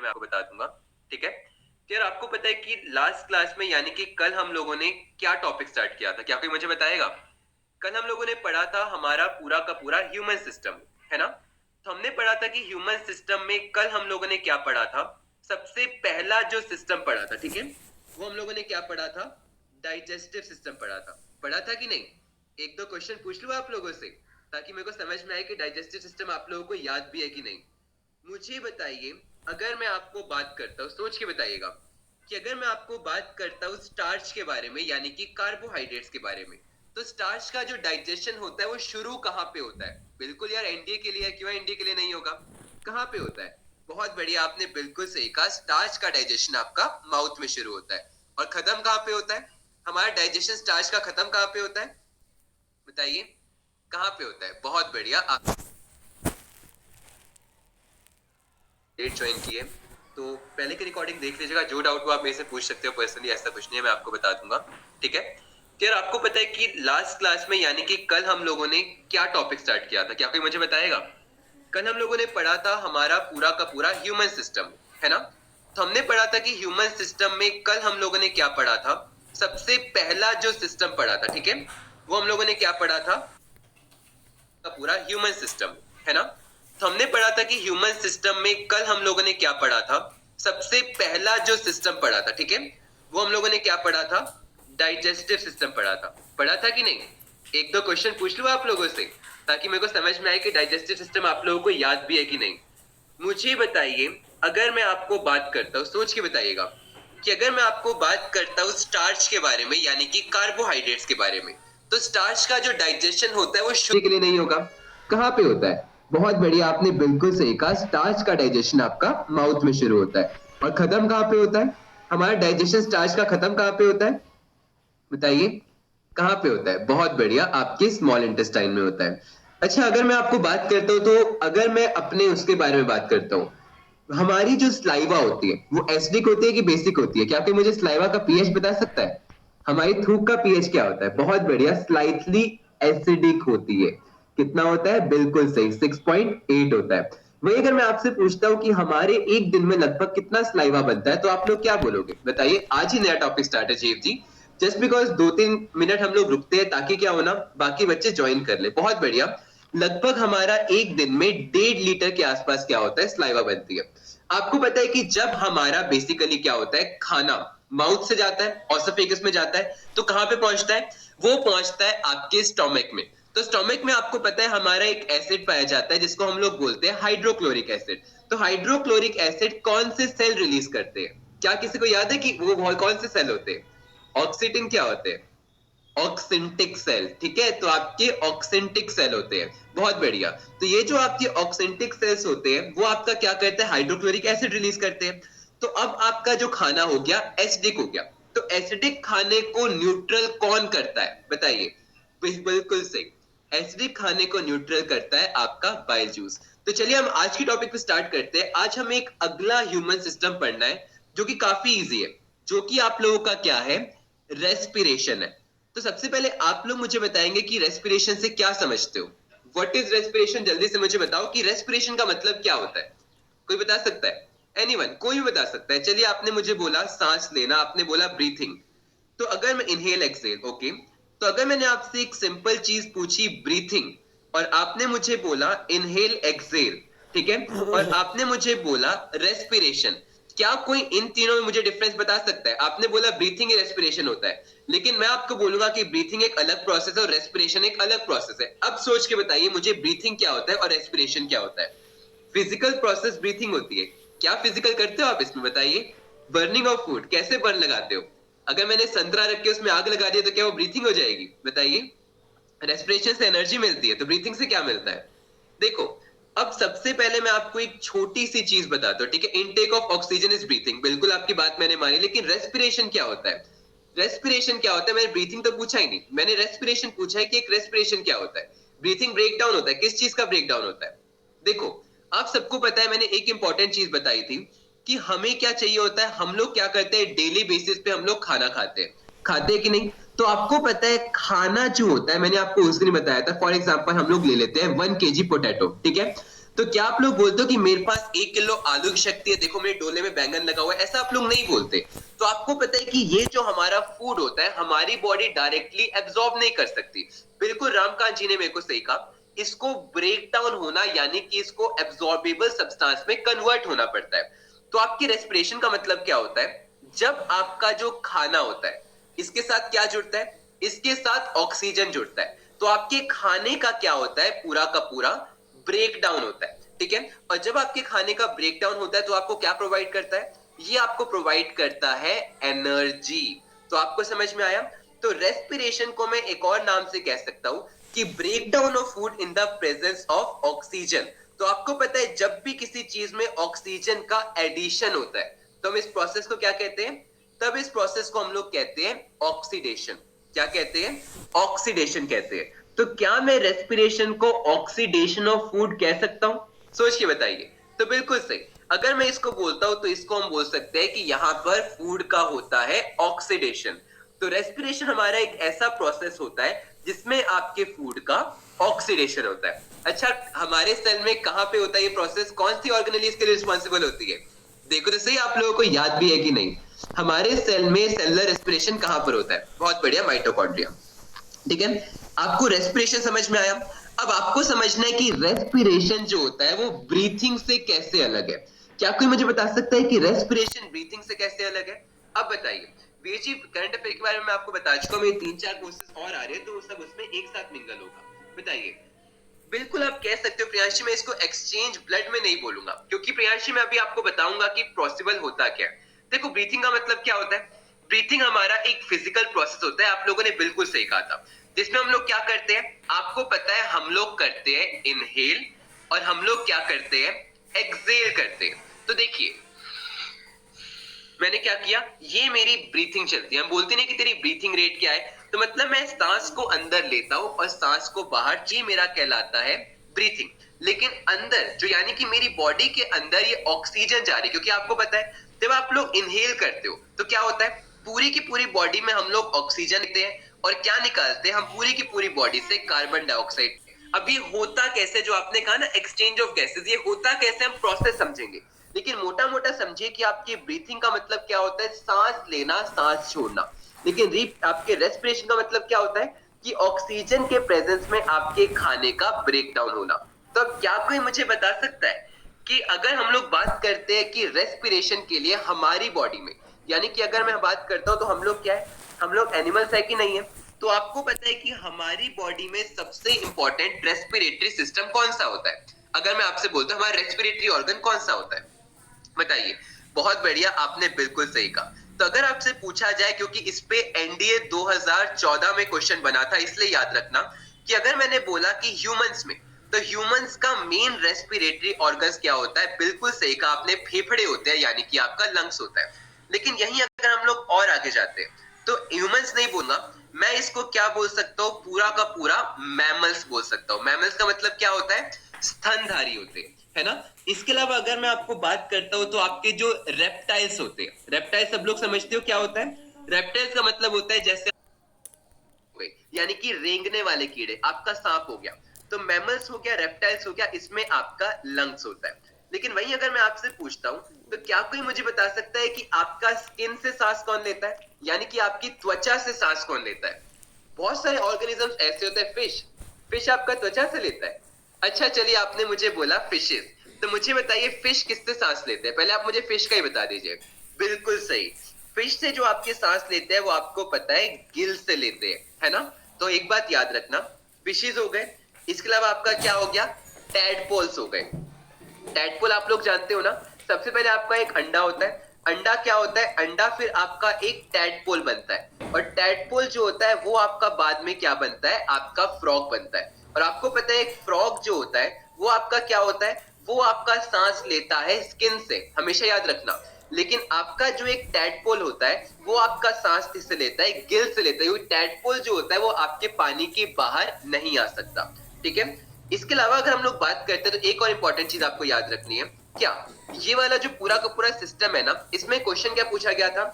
मैं आपको बता दूंगा। ठीक है, तो यार आपको पता है कि लास्ट क्लास में यानी कि कल हम लोगों ने क्या टॉपिक स्टार्ट किया था? क्या कोई मुझे बताएगा? कल हम लोगों ने पढ़ा था हमारा पूरा का पूरा ह्यूमन सिस्टम, है ना? तो हमने पढ़ा था कि ह्यूमन सिस्टम में कल हम लोगों ने क्या पढ़ा था? सबसे पहला जो सिस्टम पढ़ा था, ठीक है, वो हम लोगों ने क्या पढ़ा था? डाइजेस्टिव सिस्टम पढ़ा था। पढ़ा था कि नहीं? एक दो क्वेश्चन पूछ लूं आप लोगों से ताकि मेरे को समझ में आए कि डाइजेस्टिव सिस्टम आप लोगों को याद भी है कि नहीं। मुझे बताइए, अगर मैं आपको बात करता हूँ, सोच के बताइएगा, कि अगर मैं आपको बात करता हूँ स्टार्च के बारे में यानी कि कार्बोहाइड्रेट्स के बारे में, तो स्टार्च का जो डाइजेशन होता है वो शुरू कहाँ पे होता है? बिल्कुल यार, एनडीए के लिए है, क्यों एनडीए के लिए नहीं होगा? कहाँ पे होता है? बहुत बढ़िया, आपने बिल्कुल सही कहा, स्टार्च का डाइजेशन आपका माउथ में शुरू होता है। और खत्म कहाँ पे होता है? हमारा डाइजेशन स्टार्च का खत्म कहाँ पे होता है? बताइए, कहाँ पे होता है? बहुत बढ़िया, आप डेट ज्वाइन की है तो पहले की रिकॉर्डिंग देख लीजिएगा। जो डाउट हो आप मेरे से पूछ सकते हो पर्सनली, ऐसा कुछ नहीं है, मैं आपको बता दूंगा। ठीक है, तो यार आपको पता है कि लास्ट क्लास में यानी कि कल हम लोगों ने क्या टॉपिक स्टार्ट किया था? क्या कोई मुझे बताएगा? कल हम लोगों ने पढ़ा था हमारा पूरा का पूरा ह्यूमन सिस्टम, है ना? तो हमने पढ़ा था कि ह्यूमन सिस्टम में कल हम लोगों ने क्या पढ़ा था? सबसे पहला जो सिस्टम पढ़ा था, ठीक है, वो हम लोगों ने क्या पढ़ा था? का पूरा ह्यूमन सिस्टम, है ना? तो हमने पढ़ा था कि ह्यूमन सिस्टम में कल हम लोगों ने क्या पढ़ा था? सबसे पहला जो सिस्टम पढ़ा था, ठीक है, वो हम लोगों ने क्या पढ़ा था? डाइजेस्टिव सिस्टम पढ़ा था। पढ़ा था कि नहीं? एक दो क्वेश्चन पूछ लूं आप लोगों से ताकि मेरे को समझ में आए कि डाइजेस्टिव सिस्टम आप लोगों को याद भी है कि नहीं। मुझे बताइए, अगर मैं आपको बात करता हूँ, सोच के बताइएगा, कि अगर मैं आपको बात करता हूँ स्टार्च के बारे में यानी कि कार्बोहाइड्रेट्स के बारे में, तो स्टार्च का जो डाइजेशन होता है वो शुरू के लिए नहीं होगा। कहाँ पे होता है? बहुत बढ़िया, आपने बिल्कुल सही कहा, स्टार्च का डाइजेशन आपका माउथ में शुरू होता है। और खत्म कहाँ पे होता है? हमारा डाइजेशन स्टार्च का खत्म कहाँ पे होता है? बताइए, कहाँ पे होता है? बहुत बढ़िया, आपके स्मॉल इंटेस्टाइन में होता है। अच्छा, अगर मैं आपको बात करता हूँ, तो अगर मैं अपने उसके बारे में बात करता हूँ, हमारी जो स्लाइवा होती है वो एसिडिक होती है कि बेसिक होती है? क्या कोई मुझे स्लाइवा का पीएच बता सकता है? हमारी थूक का पीएच क्या होता है? बहुत बढ़िया, स्लाइटली एसिडिक होती है। कितना होता है? बिल्कुल सही, 6.8 होता है। वही अगर मैं आपसे पूछता हूँ कि हमारे एक दिन में लगभग कितना स्लाइवा बनता है, तो आप लोग क्या बोलोगे? बताइए, आज ही नया टॉपिक स्टार्ट है जीव जी, जस्ट बिकॉज 2-3 मिनट हम लोग रुकते हैं ताकि क्या होना, बाकी बच्चे ज्वाइन कर ले। बहुत बढ़िया, लगभग हमारा एक दिन में 1.5 लीटर के आसपास क्या होता है? स्लाइवा बनती है। आपको पता है कि जब हमारा बेसिकली क्या होता है, खाना माउथ से जाता है, ऑसोफेगस में जाता है, तो कहां पे पहुंचता है? वो पहुंचता है आपके स्टोमक में। तो स्टोमक में आपको पता है हमारा एक एसिड पाया जाता है जिसको हम लोग बोलते हैं हाइड्रोक्लोरिक एसिड। तो हाइड्रोक्लोरिक एसिड कौन से सेल रिलीज करते हैं? क्या किसी को याद है कि वो कौन से सेल होते हैं? ऑक्सीटिन क्या होते हैं? ऑक्सिंटिक सेल, ठीक है, तो आपके ऑक्सिंटिक सेल होते हैं। बहुत बढ़िया, तो ये जो आपके ऑक्सिंटिक सेल्स होते हैं वो आपका क्या करते हैं? हाइड्रोक्लोरिक एसिड रिलीज करते हैं। तो अब आपका जो खाना हो गया एसिडिक हो गया। तो एसिडिक खाने को न्यूट्रल कौन करता है? बताइए, बिल्कुल सही, एसिडिक खाने को न्यूट्रल करता है आपका बाइल जूस। तो चलिए हम आज की टॉपिक पे स्टार्ट करते हैं। आज हमें एक अगला ह्यूमन सिस्टम पढ़ना है जो कि काफी इजी है, जो कि आप लोगों का क्या है? रेस्पिरेशन है। तो सबसे पहले आप लोग मुझे बताएंगे कि रेस्पिरेशन से क्या समझते हो? What is respiration? जल्दी से मुझे बताओ कि रेस्पिरेशन का मतलब क्या होता है। कोई बता सकता है? एनीवन, कोई भी बता सकता है। चलिए, आपने मुझे बोला सांस लेना, आपने बोला ब्रीथिंग। तो अगर मैं इनहेल एक्सेल, ओके, तो अगर मैंने आपसे एक सिंपल चीज पूछी ब्रीथिंग, और आपने मुझे बोला इनहेल एक्सेल, ठीक है, और आपने मुझे बोला रेस्पिरेशन, क्या कोई इन तीनों में मुझे डिफरेंस बता सकता है? आपने बोला ब्रीथिंग ही रेस्पिरेशन होता है, लेकिन मैं आपको बोलूंगा कि ब्रीथिंग एक अलग प्रोसेस है और रेस्पिरेशन एक अलग प्रोसेस है। अब सोच के बताइए मुझे, ब्रीथिंग क्या होता है और रेस्पिरेशन क्या होता है? फिजिकल प्रोसेस ब्रीथिंग होती है। क्या फिजिकल करते हो आप इसमें? बताइए, बर्निंग ऑफ फूड, कैसे बर्न लगाते हो? अगर मैंने संतरा रख के उसमें आग लगा दिया तो क्या वो ब्रीथिंग हो जाएगी? बताइए। रेस्पिरेशन से एनर्जी मिलती है, तो ब्रीथिंग से क्या मिलता है? देखो, अब सबसे पहले मैं आपको एक छोटी सी चीज बताता हूँ, ठीक है, intake of oxygen is breathing, बिल्कुल आपकी बात मैंने मानी, लेकिन रेस्पिरेशन क्या होता है? रेस्पिरेशन क्या होता है? मैंने ब्रीथिंग तो पूछा ही नहीं, मैंने रेस्पिरेशन पूछा है कि एक रेस्पिरेशन क्या होता है। ब्रीथिंग ब्रेक डाउन होता है, किस चीज का ब्रेक डाउन होता है? देखो, आप सबको पता है, मैंने एक इंपॉर्टेंट चीज बताई थी कि हमें क्या चाहिए होता है। हम लोग क्या करते हैं, डेली बेसिस पे हम लोग खाना खाते हैं कि नहीं? तो आपको पता है खाना जो होता है, मैंने आपको उस दिन बताया था, फॉर एग्जाम्पल हम लोग ले लेते हैं 1 kg पोटैटो, ठीक है, तो क्या आप लोग बोलते हो कि मेरे पास 1 किलो आलू की शक्ति है, देखो मेरे डोले में बैंगन लगा हुआ है, ऐसा आप लोग नहीं बोलते। तो आपको पता है कि ये जो हमारा फूड होता है हमारी बॉडी डायरेक्टली एब्जॉर्ब नहीं कर सकती। बिल्कुल रामकांत जी ने मेरे को सही कहा, इसको ब्रेक डाउन होना यानी कि इसको एब्जॉर्बेबल सब्सटेंस में कन्वर्ट होना पड़ता है। तो आपकी रेस्पिरेशन का मतलब क्या होता है, जब आपका जो खाना होता है इसके साथ क्या जुड़ता है, इसके साथ ऑक्सीजन जुड़ता है, तो आपके खाने का क्या होता है, पूरा का पूरा ब्रेक डाउन होता है, ठीक है। और जब आपके खाने का ब्रेक डाउन होता है तो आपको क्या प्रोवाइड करता है, ये आपको प्रोवाइड करता है एनर्जी। तो आपको समझ में आया। तो रेस्पिरेशन को मैं एक और नाम से कह सकता हूं कि break down of food in the presence of oxygen. तो आपको पता है जब भी किसी चीज में ऑक्सीजन का एडिशन होता है तो हम इस प्रोसेस को क्या कहते हैं, तब इस प्रोसेस को हम लोग कहते हैं ऑक्सीडेशन। क्या कहते हैं, ऑक्सीडेशन कहते हैं। तो क्या मैं रेस्पिरेशन को ऑक्सीडेशन ऑफ फूड कह सकता हूं, सोच के बताइए। तो बिल्कुल सही, अगर मैं इसको बोलता हूं तो इसको हम बोल सकते हैं कि यहां पर फूड का होता है ऑक्सीडेशन। तो रेस्पिरेशन हमारा एक ऐसा प्रोसेस होता है जिसमें आपके फूड का ऑक्सीडेशन होता है। अच्छा, हमारे सेल में कहां पे होता है ये प्रोसेस, कौन सी ऑर्गेनेल इसके लिए रिस्पॉन्सिबल होती है, देखो तो सही आप लोगों को याद भी है कि नहीं। हमारे सेल में सेलुलर रेस्पिरेशन कहां पर होता है, बहुत बढ़िया, माइटोकॉन्ड्रिया, ठीक है। आपको रेस्पिरेशन समझ में आया। अब आपको समझना है कि रेस्पिरेशन जो होता है वो ब्रीथिंग से कैसे अलग है। क्या कोई मुझे बता सकता है कि रेस्पिरेशन ब्रीथिंग से कैसे अलग है। अब बताइए वीर जी, करंट अफेयर के बारे में मैं आपको बता चुका हूं, 3-4 कोर्सेज और आ रहे हैं तो वो सब उसमें एक साथ मिंगल होगा। बताइए, बिल्कुल आप कह सकते हो प्रियांशी, मैं इसको एक्सचेंज ब्लड में नहीं बोलूंगा क्योंकि प्रियांशी मैं अभी आपको बताऊंगा कि पॉसिबल होता क्या है। देखो ब्रीथिंग का मतलब क्या होता है, ब्रीथिंग हमारा एक फिजिकल प्रोसेस होता है, आप लोगों ने बिल्कुल सही कहा था, जिसमें हम लोग क्या करते हैं, आपको पता है हम लोग करते हैं इनहेल और हम लोग क्या करते हैं, एक्सहेल करते हैं। तो देखिए मैंने क्या किया, ये मेरी ब्रीथिंग चलती है, हम बोलते नहीं कि तेरी ब्रीथिंग रेट क्या है, तो मतलब मैं सांस को अंदर लेता हूं और सांस को बाहर, ये मेरा कहलाता है ब्रीथिंग। लेकिन अंदर जो यानी कि मेरी बॉडी के अंदर ये ऑक्सीजन जा रही है, क्योंकि आपको पता है जब आप लोग इनहेल करते हो तो क्या होता है, पूरी की पूरी बॉडी में हम लोग ऑक्सीजन लेते हैं और क्या निकालते हैं, हम पूरी की पूरी बॉडी से कार्बन डाइऑक्साइड। अब ये होता कैसे, जो आपने कहा ना एक्सचेंज ऑफ गैसेस, ये होता कैसे हम प्रोसेस समझेंगे, लेकिन मोटा मोटा समझिए कि आपकी ब्रीथिंग का मतलब क्या होता है, सांस लेना सांस छोड़ना। लेकिन आपके रेस्पिरेशन का मतलब क्या होता है कि ऑक्सीजन के प्रेजेंस में आपके खाने का ब्रेक डाउन होना। तो अब क्या कोई मुझे बता सकता है कि अगर हम लोग बात करते हैं कि रेस्पिरेशन के लिए हमारी बॉडी में, यानी कि अगर मैं बात करता हूं तो हम लोग क्या है, हम लोग एनिमल्स है कि नहीं है। तो आपको पता है कि हमारी बॉडी में सबसे इंपॉर्टेंट रेस्पिरेटरी सिस्टम कौन सा होता है, अगर मैं आपसे बोलता हूं हमारा रेस्पिरेटरी ऑर्गन कौन सा होता है, बताइए। बहुत बढ़िया, आपने बिल्कुल सही कहा। तो अगर आपसे पूछा जाए, क्योंकि इस पे एनडीए 2014 में क्वेश्चन बना था, इसलिए याद रखना कि अगर मैंने बोला कि ह्यूमंस में, तो ह्यूमंस का मेन रेस्पिरेटरी ऑर्गन्स क्या होता है, बिल्कुल सही कहा आपने, फेफड़े होते हैं, यानी कि आपका लंग्स होता है। लेकिन यहीं अगर हम लोग और आगे जाते हैं तो ह्यूमंस नहीं बोलना, मैं इसको क्या बोल सकता हूँ, पूरा का पूरा मैमल्स बोल सकता हूँ। मैमल्स का मतलब क्या होता है, स्तनधारी होते हैं, है ना। इसके अलावा अगर मैं आपको बात करता हूं तो आपके जो रेप्टाइल्स होते हैं, रेप्टाइल्स सब लोग समझते हो क्या होता है, रेप्टाइल्स का मतलब होता है जैसे यानी कि रेंगने वाले कीड़े, आपका सांप हो गया, तो मैमल्स हो गया, रेप्टाइल्स हो गया, इसमें आपका लंग्स होता है। लेकिन वही अगर मैं आपसे पूछता हूं तो क्या कोई मुझे बता सकता है कि आपका स्किन से सांस कौन लेता है, यानी कि आपकी त्वचा से सांस कौन लेता है। बहुत सारे ऑर्गेनिजम्स ऐसे होते हैं, फिश, फिश आपका त्वचा से लेता है। अच्छा चलिए, आपने मुझे बोला फिशेस, तो मुझे बताइए फिश किससे सांस लेते हैं, पहले आप मुझे फिश का ही बता दीजिए। बिल्कुल सही, फिश से जो आपके सांस लेते हैं वो आपको पता है गिल से लेते हैं, है ना। तो एक बात याद रखना, फिशेस हो गए, इसके अलावा आपका क्या हो गया, टैडपोल्स हो गए। टैडपोल आप लोग जानते हो ना, सबसे पहले आपका एक अंडा होता है, अंडा क्या होता है, अंडा फिर आपका एक टैडपोल बनता है, और टैडपोल जो होता है वो आपका बाद में क्या बनता है, आपका फ्रॉग बनता है। और आपको पता है एक फ्रॉग जो होता है वो आपका क्या होता है, वो आपका सांस लेता है स्किन से, हमेशा याद रखना। लेकिन आपका जो एक टैडपोल होता है वो आपका सांस किससे लेता है, गिल से लेता है। टैडपोल जो होता है वो आपके पानी के बाहर नहीं आ सकता, ठीक है। इसके अलावा अगर हम लोग बात करते हैं तो एक और इंपॉर्टेंट चीज आपको याद रखनी है, क्या ये वाला जो पूरा का पूरा सिस्टम है ना, इसमें क्वेश्चन क्या पूछा गया था,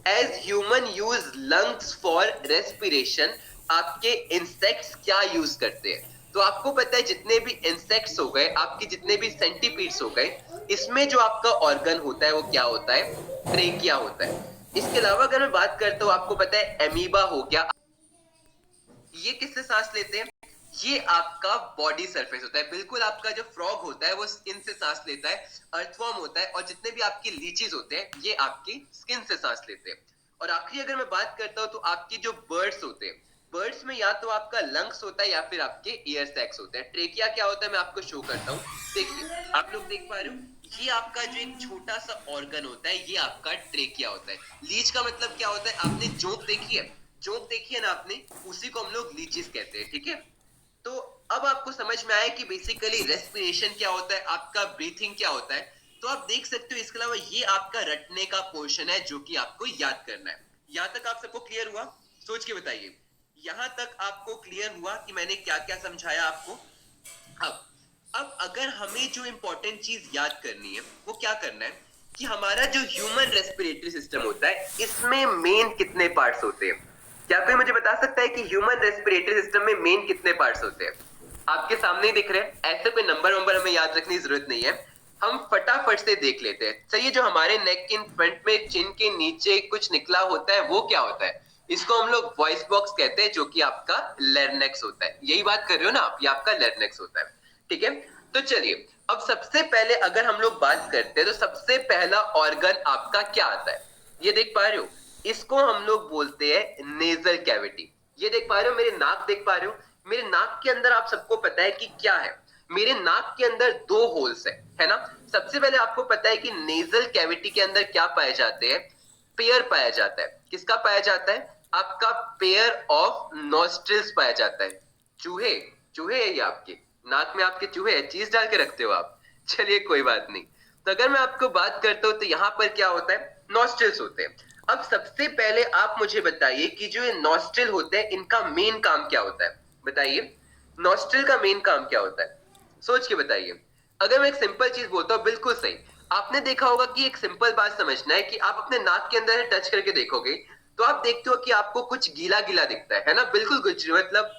as human use lungs for respiration, आपके इंसेक्ट्स क्या यूज करते हैं। तो आपको पता है जितने भी इंसेक्ट्स हो गए, आपके जितने भी सेंटीपीड्स हो गए, इसमें जो आपका ऑर्गन होता है वो क्या होता है? ट्रेकिया होता है। इसके अलावा अगर मैं बात करता हूँ, आपको पता है एमीबा हो गया, ये किससे सांस लेते हैं? ये आपका बॉडी सरफेस होता है, बिल्कुल आपका जो फ्रॉग होता है वो स्किन से सांस लेता है, अर्थवर्म होता है, और जितने भी आपके लीचीज होते हैं ये आपकी स्किन से सांस लेते हैं। और आखिरी अगर मैं बात करता हूं तो आपकी जो बर्ड्स होते हैं, बर्ड्स में या तो आपका लंग्स होता है या फिर आपके ईयर सैक्स होते हैं। ट्रेकिया क्या होता है मैं आपको शो करता हूँ, देखिए आप लोग देख पा रहे हो, ये आपका जो एक छोटा सा ऑर्गन होता है ये आपका ट्रेकिया होता है। लीच का मतलब क्या होता है? आपने जोंक देखी है, जोंक देखी है ना आपने, उसी को हम लोग लीचीज कहते हैं, ठीक है। तो अब आपको समझ में आया कि बेसिकली रेस्पिरेशन क्या होता है, आपका ब्रीथिंग क्या होता है। तो आप देख सकते हो, इसके अलावा ये आपका रटने का पोर्शन है जो कि आपको याद करना है। यहां तक आप सबको क्लियर हुआ? सोच के बताइए, यहां तक आपको क्लियर हुआ कि मैंने क्या क्या समझाया आपको? अब अगर हमें जो इंपॉर्टेंट चीज याद करनी है वो क्या करना है कि हमारा जो ह्यूमन रेस्पिरेटरी सिस्टम होता है इसमें मेन कितने पार्ट्स होते हैं? क्या कोई मुझे बता सकता है कि ह्यूमन रेस्पिरेटरी सिस्टम में मेन कितने पार्ट्स होते हैं? आपके सामने ही दिख रहे हैं, ऐसे कोई नंबर वंबर हमें याद रखने की जरूरत नहीं है, हम फटाफट से देख लेते हैं। सही है, जो हमारे नेक के फ्रंट में चिन के नीचे कुछ निकला होता है वो क्या होता है? इसको हम लोग वॉइस बॉक्स कहते हैं, जो कि आपका लैरिंक्स होता है। यही बात कर रहे हो ना आप, ये आपका लैरिंक्स होता है, ठीक है। तो चलिए, अब सबसे पहले अगर हम लोग बात करते हैं तो सबसे पहला ऑर्गन आपका क्या आता है? ये देख पा रहे हो, इसको हम लोग बोलते हैं नेजल कैविटी। ये देख पा रहे हो, मेरे नाक देख पा रहे हो, मेरे नाक के अंदर आप सबको पता है कि क्या है? मेरे नाक के अंदर दो होल्स है ना। सबसे पहले आपको पता है कि नेजल कैविटी के अंदर क्या पाए जाते हैं? पेयर पाया जाता है। किसका पाया जाता है? आपका पेयर ऑफ नॉस्ट्रिल्स पाया जाता है। चूहे, चूहे है ये आपके नाक में, आपके चूहे है, चीज डाल के रखते हो आप। चलिए कोई बात नहीं। तो अगर मैं आपको बात करता हूं तो यहाँ पर क्या होता है? नॉस्ट्रिल्स होते हैं। अब सबसे पहले आप मुझे बताइए कि जो ये नॉस्ट्रिल होते हैं इनका मेन काम क्या होता है? बताइए, नॉस्ट्रिल का मेन काम क्या होता है? सोच के बताइए। अगर मैं एक सिंपल चीज बोलता हूँ, बिल्कुल सही, आपने देखा होगा कि एक सिंपल बात समझना है कि आप अपने नाक के अंदर टच करके देखोगे तो आप देखते हो कि आपको कुछ गीला गीला दिखता है ना। बिल्कुल कुछ, मतलब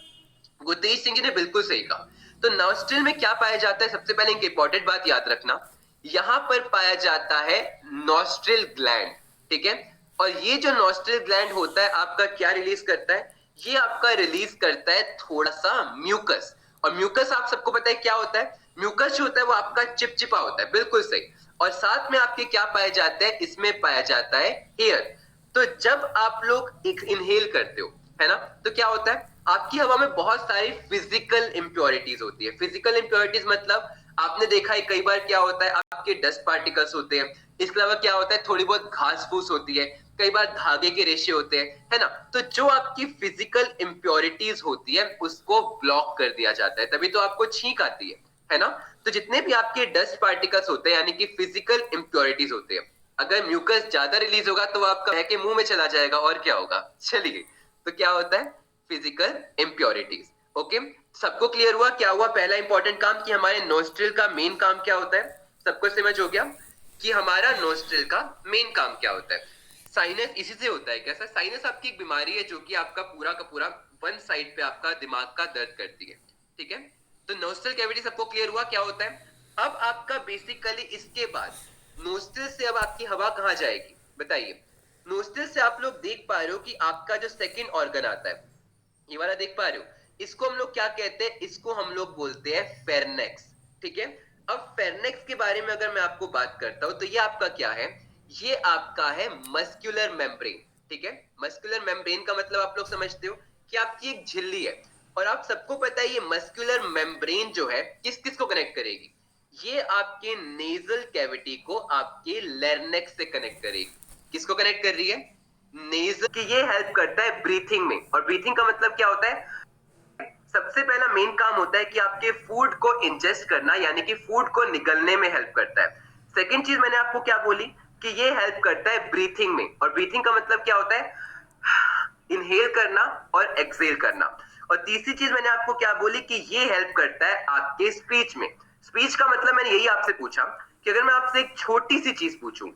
गुरतेज सिंह जी ने बिल्कुल सही कहा। तो नॉस्ट्रिल में क्या पाया जाता है? सबसे पहले एक इंपॉर्टेंट बात याद रखना, यहां पर पाया जाता है नॉस्ट्रिल ग्लैंड, ठीक है। और ये जो नॉस्ट्रिल ग्लैंड होता है आपका क्या रिलीज करता है? ये आपका रिलीज करता है थोड़ा सा म्यूकस। और म्यूकस आप सबको पता है क्या होता है? म्यूकस जो होता है वो आपका चिपचिपा होता है, बिल्कुल सही। और साथ में आपके क्या पाया जाता है? इसमें पाया जाता है एयर। तो जब आप लोग एक इनहेल करते हो, है ना, तो क्या होता है? आपकी हवा में बहुत सारी फिजिकल इंप्योरिटीज होती है। फिजिकल इंप्योरिटीज मतलब आपने देखा है कई बार क्या होता है, आपके डस्ट पार्टिकल्स होते हैं, इसके अलावा क्या होता है, थोड़ी बहुत घास फूस होती है, कई बार धागे के रेशे होते हैं, है ना। तो जो आपकी फिजिकल इंप्योरिटीज होती है उसको ब्लॉक कर दिया जाता है, तभी तो आपको छींक आती है ना। तो जितने भी आपके डस्ट पार्टिकल्स होते हैं यानी कि फिजिकल इंप्योरिटीज होते हैं, अगर म्यूकस ज्यादा रिलीज होगा तो आपका बह के मुंह में चला जाएगा, और क्या होगा? चलिए, तो क्या होता है? Physical impurities. ओके, सबको क्लियर हुआ क्या हुआ? पहला इंपॉर्टेंट काम कि हमारे नोस्ट्रिल का मेन काम क्या होता है, सबको समझ हो गया कि हमारा नोस्ट्रिल का मेन काम क्या होता है। साइनस इसी से होता है। कैसा? साइनस आपकी एक बीमारी है जो कि आपका पूरा का पूरा वन साइड पे आपका दिमाग का दर्द करती है, ठीक है। तो नोस्ट्रिल कैविटी सबको क्लियर हुआ क्या होता है? अब आपका बेसिकली इसके बाद नोस्ट्रिल से अब आपकी हवा कहां जाएगी बताइए? नोस्ट्रिल से आप लोग देख पा रहे हो कि आपका जो सेकंड ऑर्गन आता है, ये वाला देख पा रहे हो, इसको हम लोग क्या कहते हैं? इसको हम लोग बोलते हैं फेरनेक्स, ठीक है। अब फेरनेक्स के बारे में अगर मैं आपको बात करता हूं तो ये आपका क्या है? ये आपका है मस्कुलर मेम्ब्रेन, ठीक है। मस्कुलर मेम्ब्रेन का मतलब आप लोग समझते हो कि आपकी एक झिल्ली है, और आप सबको पता है ये मस्कुलर मेम्ब्रेन जो है किस किस को कनेक्ट करेगी? ये आपके नेजल कैविटी को आपके लैरिंक्स से कनेक्ट करेगी। किसको कनेक्ट कर रही है? नेजल की। ये हेल्प करता है ब्रीथिंग में, और ब्रीथिंग का मतलब क्या होता है? सबसे पहला मेन काम होता है कि आपके फूड को इंजेस्ट करना, यानी कि फूड को निगलने में हेल्प करता है। सेकंड चीज मैंने आपको क्या बोली कि ये हेल्प करता है ब्रीथिंग में, और ब्रीथिंग का मतलब क्या होता है? इनहेल करना और एक्सहेल करना। और तीसरी चीज मैंने आपको क्या बोली कि ये हेल्प करता है आपके स्पीच में। स्पीच का मतलब मैंने यही आपसे पूछा कि अगर मैं आपसे एक छोटी सी चीज पूछूं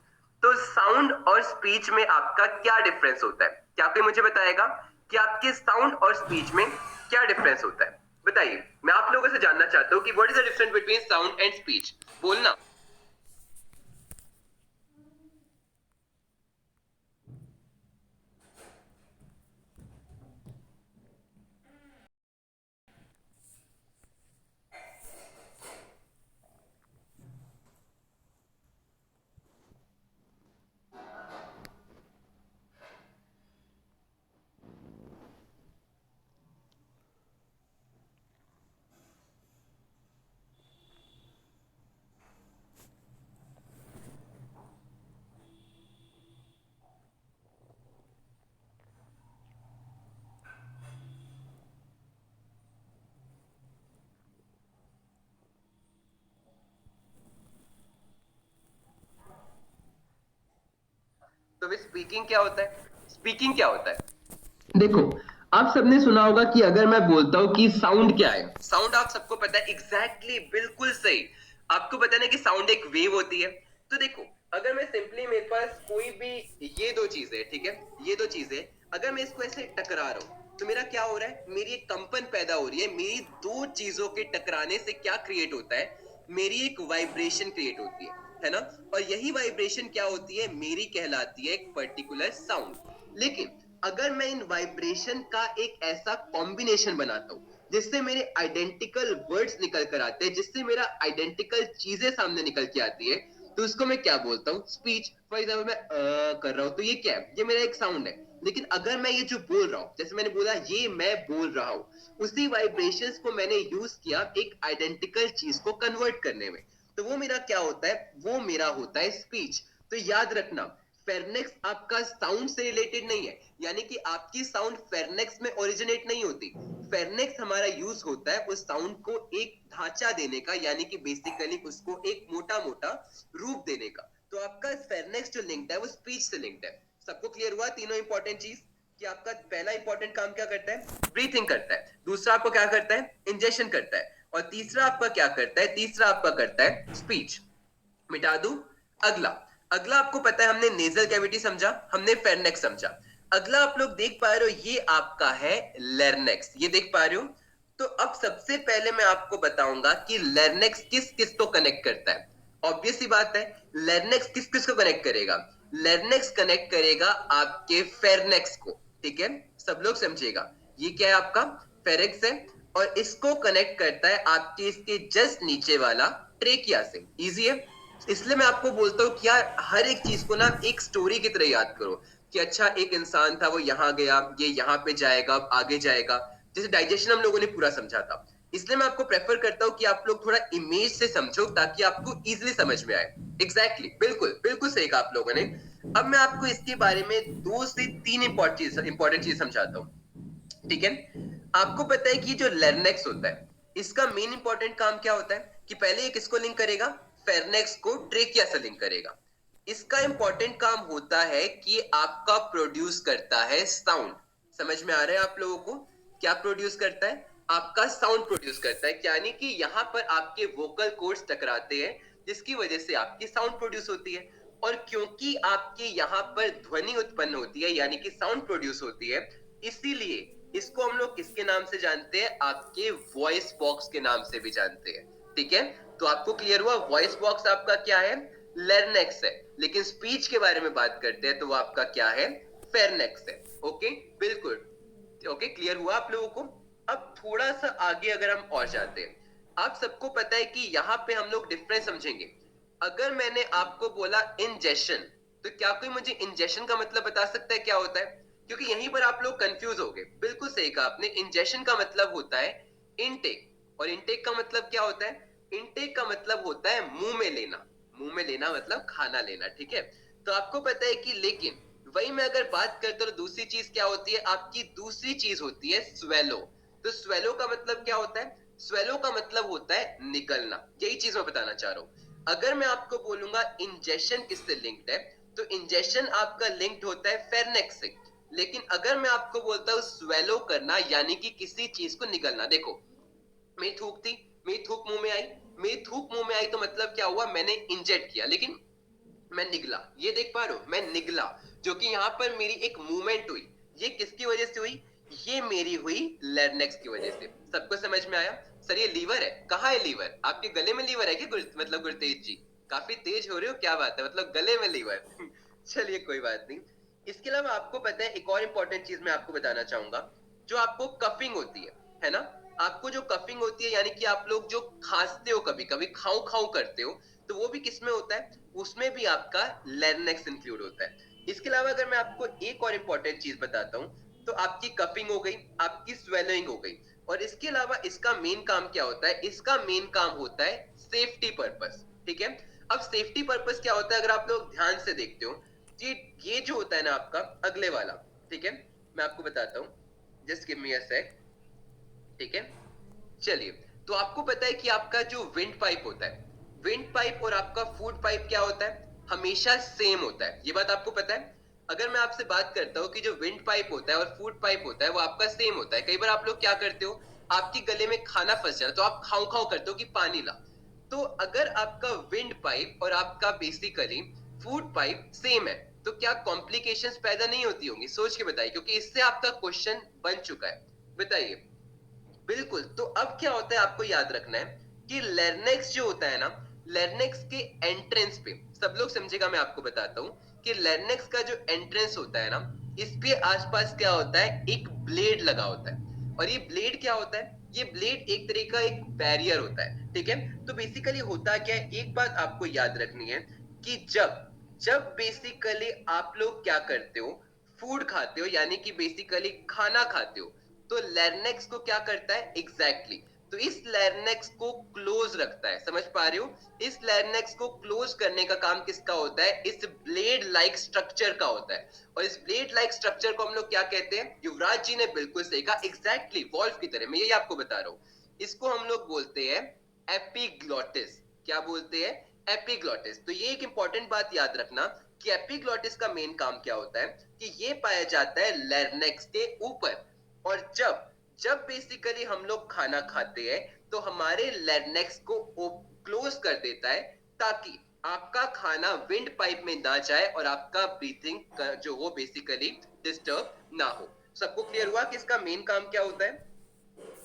तो साउंड और स्पीच में आपका क्या डिफरेंस होता है? क्या कोई मुझे बताएगा कि आपके साउंड और स्पीच में क्या डिफरेंस होता है? बताइए, मैं आप लोगों से जानना चाहता हूँ कि what is the difference between sound and speech. बोलना। तो स्पीकिंग क्या होता है? स्पीकिंग क्या होता है? देखो, आप सबने सुना होगा कि अगर मैं बोलता हूं कि साउंड क्या है, साउंड आप सबको पता है एग्जैक्टली बिल्कुल सही। आपको पता है ना कि साउंड एक वेव होती है। तो देखो, अगर मैं सिंपली मेरे पास कोई भी ये दो चीजें, ठीक है, ये दो चीजें, अगर मैं इसको ऐसे टकरा रहा हूं तो मेरा क्या हो रहा है, मेरी एक कंपन पैदा हो रही है। मेरी दो चीजों के टकराने से क्या क्रिएट होता है, मेरी एक वाइब्रेशन क्रिएट होती है ना। और यही वाइब्रेशन क्या होती है, मेरी कहलाती है एक पर्टिकुलर साउंड। लेकिन अगर मैं इन वाइब्रेशन का एक ऐसा कॉम्बिनेशन बनाता हूं जिससे मेरे आइडेंटिकल वर्ड्स निकल कर आते हैं, जिससे मेरा आइडेंटिकल चीजें सामने निकल के आती है, तो उसको मैं क्या बोलता हूँ, स्पीच। फॉर एग्जाम्पल मैं कर रहा हूं तो ये क्या है, ये मेरा एक साउंड है। लेकिन अगर मैं ये जो बोल रहा हूँ, जैसे मैंने बोला ये मैं बोल रहा हूँ, उसी वाइब्रेशंस को मैंने यूज किया एक आइडेंटिकल चीज को कन्वर्ट करने में, तो वो मेरा क्या होता है, वो मेरा होता है स्पीच। तो याद रखना, फेरनेक्स आपका साउंड से रिलेटेड नहीं है, यानी कि आपकी साउंड फेरनेक्स में ओरिजिनेट नहीं होती। फेरनेक्स हमारा यूज होता है उस साउंड को एक ढांचा देने का, यानी कि बेसिकली उसको एक मोटा मोटा रूप देने का। तो आपका फेरनेक्स जो लिंक्ड है वो स्पीच से लिंक्ड है। सबको क्लियर हुआ तीनों इंपॉर्टेंट चीज? कि आपका पहला इंपॉर्टेंट काम क्या करता है, ब्रीथिंग करता है। दूसरा आपको क्या करता है, इंजेक्शन करता है। और तीसरा आपका क्या करता है, तीसरा आपका करता है स्पीच। मिटा दूं। अगला, अगला आपको पता है, हमने नेजल कैविटी समझा, हमने फेरनेक्स समझा। अगला आप लोग देख पा रहे हो, ये आपका है लैरिंक्स, ये देख पा रहे हो। तो अब सबसे पहले मैं आपको बताऊंगा कि लैरिंक्स किस किस को कनेक्ट करता है। ऑब्वियस सी बात है, लैरिंक्स किस किस को कनेक्ट करेगा, लैरिंक्स कनेक्ट करेगा आपके फेरनेक्स को। ठीक है, सब लोग समझिएगा, ये क्या है आपका फेरेक्स है, और इसको कनेक्ट करता है आपके इसके जस्ट नीचे वाला ट्रेकिया से। इजी है। इसलिए मैं आपको बोलता हूँ कि यार हर एक चीज को ना एक स्टोरी की तरह याद करो, कि अच्छा एक इंसान था, वो यहाँ गया, ये यहाँ पे जाएगा, आगे जाएगा। जैसे डाइजेशन हम लोगों ने पूरा समझा था। इसलिए मैं आपको प्रेफर करता हूँ कि आप लोग थोड़ा इमेज से समझो, ताकि आपको इजिली समझ में आए। एग्जैक्टली, बिल्कुल बिल्कुल सही कहा आप लोगों ने। अब मैं आपको इसके बारे में दो से तीन इंपॉर्टेंट चीज समझाता हूँ। ठीक है, आपको पता है कि जो लैरिंक्स होता है, इसका मेन इंपॉर्टेंट काम क्या होता है, कि पहले ये किसको लिंक करेगा, फेरनेक्स को ट्रेकिया से लिंक करेगा। इसका इंपॉर्टेंट काम होता है कि आपका प्रोड्यूस करता है साउंड। समझ में आ रहा है आप लोगों को, क्या प्रोड्यूस करता है, आपका साउंड प्रोड्यूस करता है। यानी कि यहाँ पर आपके वोकल कोर्ड्स टकराते हैं, जिसकी वजह से आपकी साउंड प्रोड्यूस होती है। और क्योंकि आपके यहाँ पर ध्वनि उत्पन्न होती है, यानी कि साउंड प्रोड्यूस होती है, इसीलिए इसको हम लोग किसके नाम से जानते हैं, आपके वॉइस बॉक्स के नाम से भी जानते हैं। ठीक है, तो आपको क्लियर हुआ, वॉइस बॉक्स आपका क्या है, लैरिंक्स है। लेकिन स्पीच के बारे में बात करते हैं तो वो आपका क्या है, फेरनेक्स है। ओके, बिल्कुल ओके, क्लियर हुआ आप लोगों को। अब थोड़ा सा आगे अगर हम और जाते हैं, आप सबको पता है कि यहाँ पे हम लोग डिफरेंस समझेंगे। अगर मैंने आपको बोला इंजेशन, तो क्या कोई मुझे इंजेशन का मतलब बता सकता है क्या होता है? क्योंकि यहीं पर आप लोग कंफ्यूज हो गए। बिल्कुल सही कहा आपने, इंजेशन का मतलब होता है इनटेक, और इनटेक का मतलब क्या होता है, इनटेक का मतलब होता है मुंह में लेना। मुंह में लेना मतलब खाना लेना। ठीक है, तो आपको पता है कि, लेकिन वही मैं अगर बात करता हूँ, दूसरी चीज क्या होती है आपकी, दूसरी चीज होती है स्वेलो। तो स्वेलो का मतलब क्या होता है, स्वेलो का मतलब होता है निगलना। यही चीज मैं बताना चाह रहा हूं। अगर मैं आपको बोलूंगा इंजेशन किससे लिंक्ड है, तो इंजेशन आपका लिंक्ड होता है फेरनेक्स से। लेकिन अगर मैं आपको बोलता हूँ स्वेलो करना, यानी कि किसी चीज को निगलना, देखो मेरी थूक थी, मेरी थूक मुंह में आई, मेरी थूक मुंह में आई तो मतलब क्या हुआ, मैंने इंजेक्ट किया, लेकिन मैं निगला। ये देख पा रहे हो, मैं निगला, जो कि यहाँ पर मेरी एक मूवमेंट हुई। ये किसकी वजह से हुई, ये मेरी हुई लैरिंक्स की वजह से। सबको समझ में आया? सर ये लीवर है, कहाँ है लीवर? आपके गले में लीवर है क्या मतलब गुरतेज जी? काफी तेज हो रहे हो, क्या बात है, मतलब गले में लीवर। चलिए कोई बात नहीं। इसके अलावा आपको पता है एक और इंपॉर्टेंट चीज मैं आपको बताना चाहूंगा, जो आपको कफिंग होती है ना? आपको जो कफिंग होती है यानी कि आप लोग जो खांसते हो, कभी कभी खाऊ खाऊ करते हो, तो वो भी किसमें होता है? उसमें भी आपका लैरिंक्स इंक्लूड होता है। इसके अलावा अगर मैं आपको एक और इंपॉर्टेंट चीज बताता हूँ, तो आपकी कफिंग हो गई, आपकी स्वेलिंग हो गई, और इसके अलावा इसका मेन काम क्या होता है? इसका मेन काम होता है सेफ्टी पर्पस, ठीक है? अब सेफ्टी पर्पस क्या होता है अगर आप लोग ध्यान से देखते हो, कि ये जो होता है ना आपका अगले वाला, ठीक है, मैं आपको बताता हूँ, जस्ट गिव मी अ सेक, ठीक है? चलिए, तो आपको पता है कि आपका जो विंड पाइप होता है, विंड पाइप और आपका फूड पाइप क्या होता है? हमेशा सेम होता है, ये बात आपको पता है? अगर मैं आपसे बात करता हूँ कि जो विंड पाइप होता है और फूड पाइप होता है वो आपका सेम होता है, कई बार आप लोग क्या करते हो, आपकी गले में खाना फंस जाए तो आप खाऊ खाऊ करते हो कि पानी ला। तो अगर आपका विंड पाइप और आपका बेसिकली फूड पाइप सेम है, तो क्या कॉम्प्लिकेशंस पैदा नहीं होती होंगी? सोच के बताइए, क्योंकि इससे आपका क्वेश्चन बन चुका है, बताइए। बिल्कुल, तो अब क्या होता है आपको याद रखना है कि लैरिंक्स जो होता है ना, लैरिंक्स के एंट्रेंस पे, सब लोग समझेगा, मैं आपको बताता हूँ कि लैरिंक्स का जो एंट्रेंस होता है ना, इसके आसपास क्या होता है? एक ब्लेड लगा होता है, और ये ब्लेड क्या होता है? ये ब्लेड एक तरीके का एक बैरियर होता है, ठीक है? तो बेसिकली होता क्या है, एक बात आपको याद रखनी है कि जब जब बेसिकली आप लोग क्या करते हो, फूड खाते हो, यानी कि बेसिकली खाना खाते हो, तो लैरिंक्स को क्या करता है? एग्जैक्टली तो इस लैरिंक्स को क्लोज रखता है, समझ पा रहे हो? इस लैरिंक्स को क्लोज करने का काम किसका होता है? इस ब्लेड लाइक स्ट्रक्चर का होता है। और इस ब्लेड लाइक स्ट्रक्चर को हम लोग क्या कहते हैं? युवराज जी ने बिल्कुल सही कहा, एग्जैक्टली वॉल्व की तरह, मैं यही आपको बता रहा हूं। इसको हम लोग बोलते हैं एपिग्लॉटिस। क्या बोलते हैं? एपिग्लॉटिस। तो ये एक इंपॉर्टेंट बात याद रखना कि एपिग्लॉटिस का मेन काम क्या होता है, कि ये पाया जाता है लैरिंक्स के ऊपर। और जब जब बेसिकली हम लोग खाना खाते हैं तो हमारे लैरिंक्स को क्लोज कर देता है, ताकि आपका खाना विंड पाइप में ना जाए और आपका ब्रीथिंग जो वो बेसिकली डिस्टर्ब ना हो। सबको क्लियर हुआ कि इसका मेन काम क्या होता है?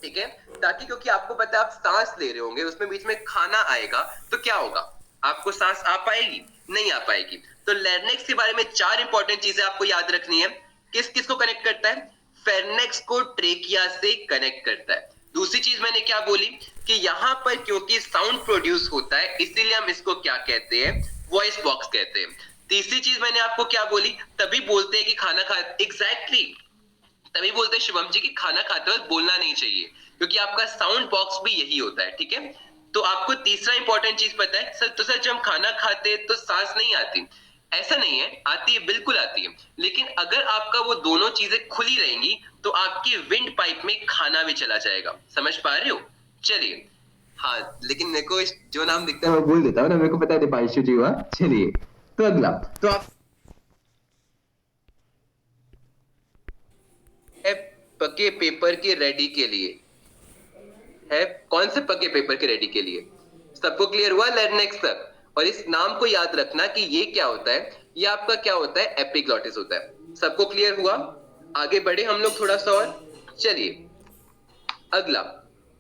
ठीक है, ताकि क्योंकि आपको पता है आप सांस ले रहे होंगे, उसमें बीच में खाना आएगा, तो क्या होगा? आपको सांस आ पाएगी? नहीं आ पाएगी। तो लैरिंक्स के बारे में चार इंपॉर्टेंट चीजें आपको याद रखनी है। किस किस को कनेक्ट करता है? फेरनेक्स को ट्रेकिया से कनेक्ट करता है। दूसरी चीज मैंने क्या बोली, कि यहां पर क्योंकि साउंड प्रोड्यूस होता है, इसीलिए हम इसको क्या कहते हैं? वॉइस बॉक्स कहते हैं। तीसरी चीज मैंने आपको क्या बोली, तभी बोलते हैं कि खाना खा, एग्जैक्टली तभी बोलते हैं शिवम जी कि खाना खाते वक्त बोलना नहीं चाहिए, क्योंकि आपका साउंड बॉक्स भी यही होता है, ठीक है? तो आपको तीसरा इंपॉर्टेंट चीज पता है सर? तो सर जब हम खाना खाते हैं तो सांस नहीं आती, ऐसा नहीं है, आती है, बिल्कुल आती है, लेकिन अगर आपका वो दोनों चीजें खुली रहेंगी तो आपकी विंड पाइप में खाना भी चला जाएगा। समझ पा रहे हो? चलिए, हाँ, लेकिन मेरे को जो नाम दिखता है मैं भूल देता हूँ ना, मेरे को पता है दीपांशु जी हुआ। चलिए, तो अगला, तो आप पके पेपर के रेडी के लिए है, कौन से पके पेपर के रेडी के लिए? सबको क्लियर हुआ लैरिंक्स तक? और इस नाम को याद रखना कि ये क्या होता है, ये आपका क्या होता है? एपिग्लॉटिस होता है। सबको क्लियर हुआ? आगे बढ़े हम लोग थोड़ा सा और, चलिए अगला,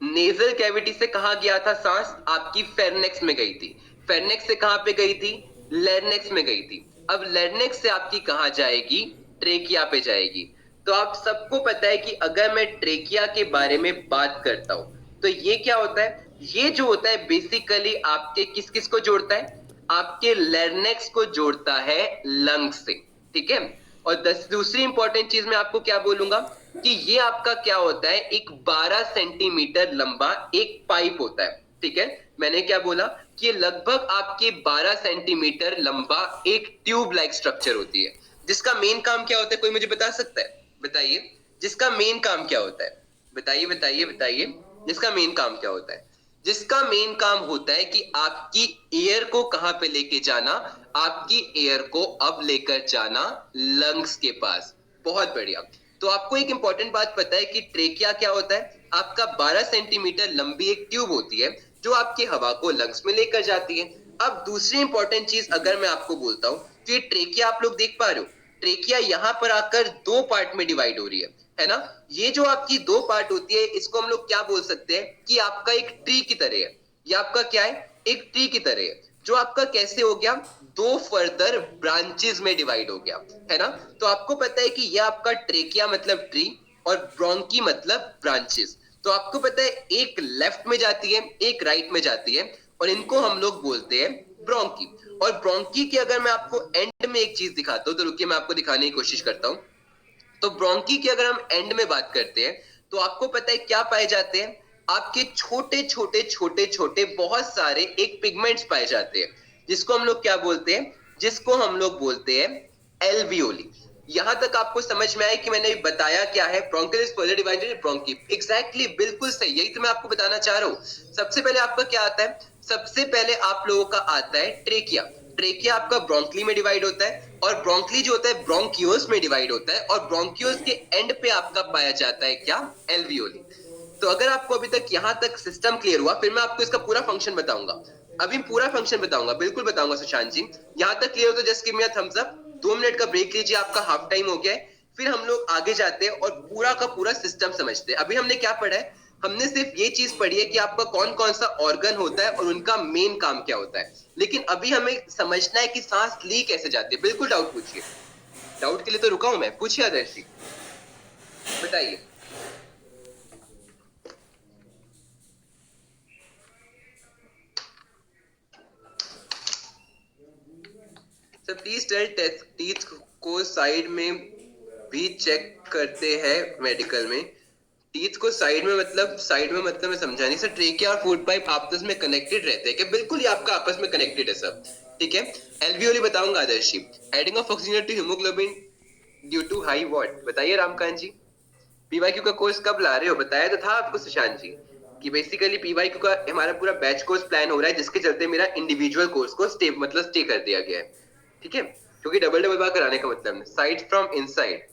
नेजल कैविटी से कहा गया था सांस? आपकी फेरनेक्स में गई थी। फेरनेक्स से कहां पे गई थी? लैरिंक्स में गई थी। अब लैरिंक्स से आपकी कहां जाएगी? ट्रेकिया पे जाएगी। तो आप सबको पता है कि अगर मैं ट्रेकिया के बारे में बात करता हूं, तो ये क्या होता है? ये जो होता है बेसिकली आपके किस किस को जोड़ता है? आपके लैरिंक्स को जोड़ता है लंग्स से, ठीक है? और दूसरी इंपॉर्टेंट चीज मैं आपको क्या बोलूंगा, कि ये आपका क्या होता है? एक 12 सेंटीमीटर लंबा एक पाइप होता है, ठीक है? मैंने क्या बोला कि ये लगभग आपके 12 सेंटीमीटर लंबा एक ट्यूब लाइक स्ट्रक्चर होती है, जिसका मेन काम क्या होता है? कोई मुझे बता सकता है? बताइए, जिसका मेन काम क्या होता है? बताइए बताइए बताइए, जिसका मेन काम क्या होता है? जिसका मेन काम होता है कि आपकी एयर को कहां पे लेके जाना? आपकी एयर को अब लेकर जाना लंग्स के पास। बहुत बढ़िया। तो आपको एक इंपॉर्टेंट बात पता है कि ट्रेकिया क्या होता है? आपका 12 सेंटीमीटर लंबी एक ट्यूब होती है जो आपकी हवा को लंग्स में लेकर जाती है। अब दूसरी इंपॉर्टेंट चीज अगर मैं आपको बोलता हूं, तो ये ट्रेकिया आप लोग देख पा रहे हो, ट्रेकिया यहाँ पर आकर दो पार्ट में डिवाइड हो रही है ना। ये जो आपकी दो पार्ट होती है इसको हम लोग क्या बोल सकते हैं कि आपका एक ट्री की तरह है। ये आपका क्या है, एक ट्री की तरह है, जो आपका कैसे हो गया, दो फर्दर ब्रांचेस में डिवाइड हो गया, है ना। तो आपको पता है कि ये आपका ट्रेकिया मतलब ट्री और ब्रोंकी मतलब ब्रांचेस। तो आपको पता है एक लेफ्ट में जाती है, एक राइट में जाती है, और इनको हम लोग बोलते हैं ब्रोंकी। और ब्रोंकी की अगर मैं आपको एंड में एक चीज दिखाता हूँ, तो रुकिए मैं आपको दिखाने की कोशिश करता हूँ। तो ब्रोंकी की अगर हम एंड में बात करते हैं तो आपको पता है क्या पाए जाते हैं, आपके छोटे छोटे छोटे छोटे बहुत सारे एक पिगमेंट्स पाए जाते हैं, जिसको हम लोग क्या बोलते हैं, जिसको हम लोग बोलते हैं एल्वियोली। यहां तक आपको समझ में आया कि मैंने बताया क्या है, bronchial is further divided in bronchi. Exactly, बिल्कुल सही, यही तो मैं आपको बताना चाह रहा हूं। सबसे पहले आपका क्या आता है, सबसे पहले आप लोगों का आता है ट्रेकिया। ट्रेकिया आपका ब्रोंकली में डिवाइड होता है, और ब्रोंकली जो होता है ब्रोंकियोस में डिवाइड होता है, और ब्रोंकियोस के एंड पे आपका पाया जाता है क्या, एल्वियोली। तो अगर आपको अभी तक यहाँ तक सिस्टम क्लियर हुआ, फिर मैं आपको इसका पूरा फंक्शन बताऊंगा। अभी पूरा फंक्शन बताऊंगा, बिल्कुल बताऊंगा सुशांत जी। यहाँ तक क्लियर हो तो just give me a thumbs up. 2 minute का ब्रेक लीजिए, आपका हाफ टाइम हो गया है, फिर हम लोग आगे जाते हैं और पूरा का पूरा सिस्टम समझते हैं। अभी हमने क्या पढ़ा है, हमने सिर्फ ये चीज पढ़ी है कि आपका कौन कौन सा ऑर्गन होता है और उनका मेन काम क्या होता है, लेकिन अभी हमें समझना है कि सांस ली कैसे जाती है। बिल्कुल डाउट पूछिए, डाउट के लिए तो रुका हूं मैं, पूछिए आदर्शी, बताइए। सब टीथ को साइड में भी चेक करते हैं मेडिकल में। टीथ को साइड में मतलब, साइड में मतलब मैं समझा नहीं सर। ट्रेकिया और फूड पाइप आपस में कनेक्टेड रहते हैं क्या? बिल्कुल, ये आपका आपस में कनेक्टेड है सब, ठीक है। एल्वियोली बताऊंगा Adarshi, adding of oxygen to hemoglobin due to high what, बताइए रामकांत जी। पीवाईक्यू का कोर्स कब ला रहे हो, बताया तो था आपको सुशांत जी कि बेसिकली पीवाईक्यू का हमारा पूरा बैच कोर्स प्लान हो रहा है, जिसके चलते मेरा इंडिविजुअल कोर्स को स्टे मतलब स्टे कर दिया गया है, ठीक है। क्योंकि डबल डबल बार कराने का मतलब साइड फ्रॉम इनसाइड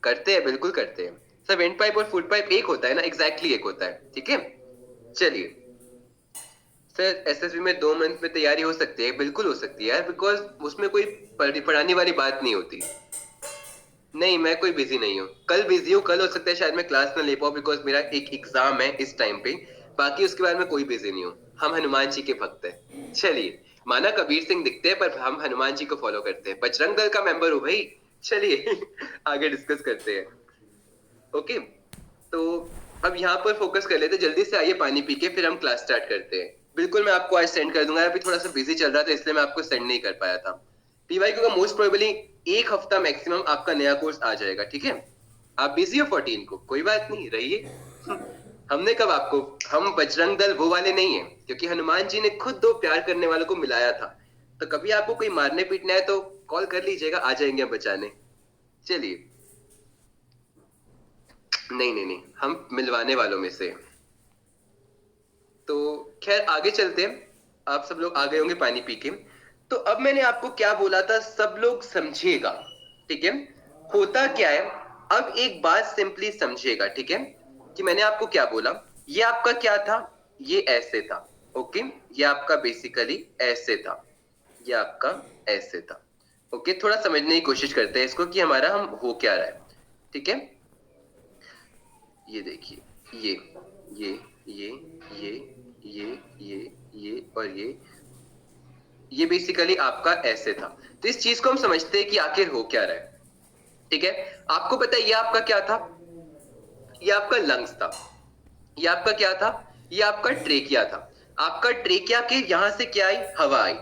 करते हैं, बिल्कुल करते हैं। सर वेंट पाइप और फूड पाइप एक होता है ना, एग्जैक्टली एक होता है, ठीक है। चलिए सर, एसएसबी में 2 मंथ में तैयारी हो सकती है, बिल्कुल हो सकती है यार, बिकॉज उसमें कोई पढ़ाने वाली बात नहीं होती। नहीं, मैं कोई बिजी नहीं हूँ, कल बिजी हूँ, कल हो सकता है शायद मैं क्लास ना ले पाऊँ, बिकॉज मेरा एक एग्जाम है इस टाइम पे। बाकी उसके बाद में कोई बिजी नहीं हूँ। हम हनुमान जी के भक्त हैं। चलिए, माना कबीर सिंह दिखते हैं पर हम हनुमान जी को फॉलो करते हैं, बजरंग दल का मेंबर हूँ भाई। चलिए आगे डिस्कस करते हैं। ओके, तो अब यहाँ पर फोकस कर लेते, जल्दी से आइए पानी पी के, फिर हम क्लास स्टार्ट करते हैं। बिल्कुल, मैं आपको आज सेंड कर दूंगा, अभी थोड़ा सा बिजी चल रहा था इसलिए मैं आपको सेंड नहीं कर पाया था। पीवाईक्यू का मोस्ट प्रोबेबली एक हफ्ता मैक्सिमम आपका नया कोर्स आ जाएगा, ठीक है। आप बिजी हो 14 को, कोई बात नहीं, रहिए। हमने कब आपको, हम बजरंग दल वो वाले नहीं है, क्योंकि हनुमान जी ने खुद 2 प्यार करने वालों को मिलाया था। तो कभी आपको कोई मारने पीटना है तो कॉल कर लीजिएगा, आ जाएंगे हम बचाने। चलिए, नहीं नहीं नहीं, हम मिलवाने वालों में से। तो खैर आगे चलते हैं, आप सब लोग आ गए होंगे पानी पी के। तो अब मैंने आपको क्या बोला था, सब लोग समझिएगा, ठीक है। होता क्या है, अब एक बात सिंपली समझिएगा, ठीक है, कि मैंने आपको क्या बोला। ये आपका क्या था, ये ऐसे था, ओके। ये आपका बेसिकली ऐसे था, ये आपका ऐसे था, ओके। थोड़ा समझने की कोशिश करते हैं इसको कि हमारा हम हो क्या रहा है, ठीक है। ये देखिए, ये ये ये ये ये ये और ये बेसिकली आपका ऐसे था। तो इस चीज को हम समझते हैं कि आखिर हो क्या रहा है, ठीक है। आपको पता है ये आपका क्या था, ये आपका लंग्स था। ये आपका क्या था, ये आपका ट्रेकिया था। आपका ट्रेकिया के यहां से क्या आई, हवा आई।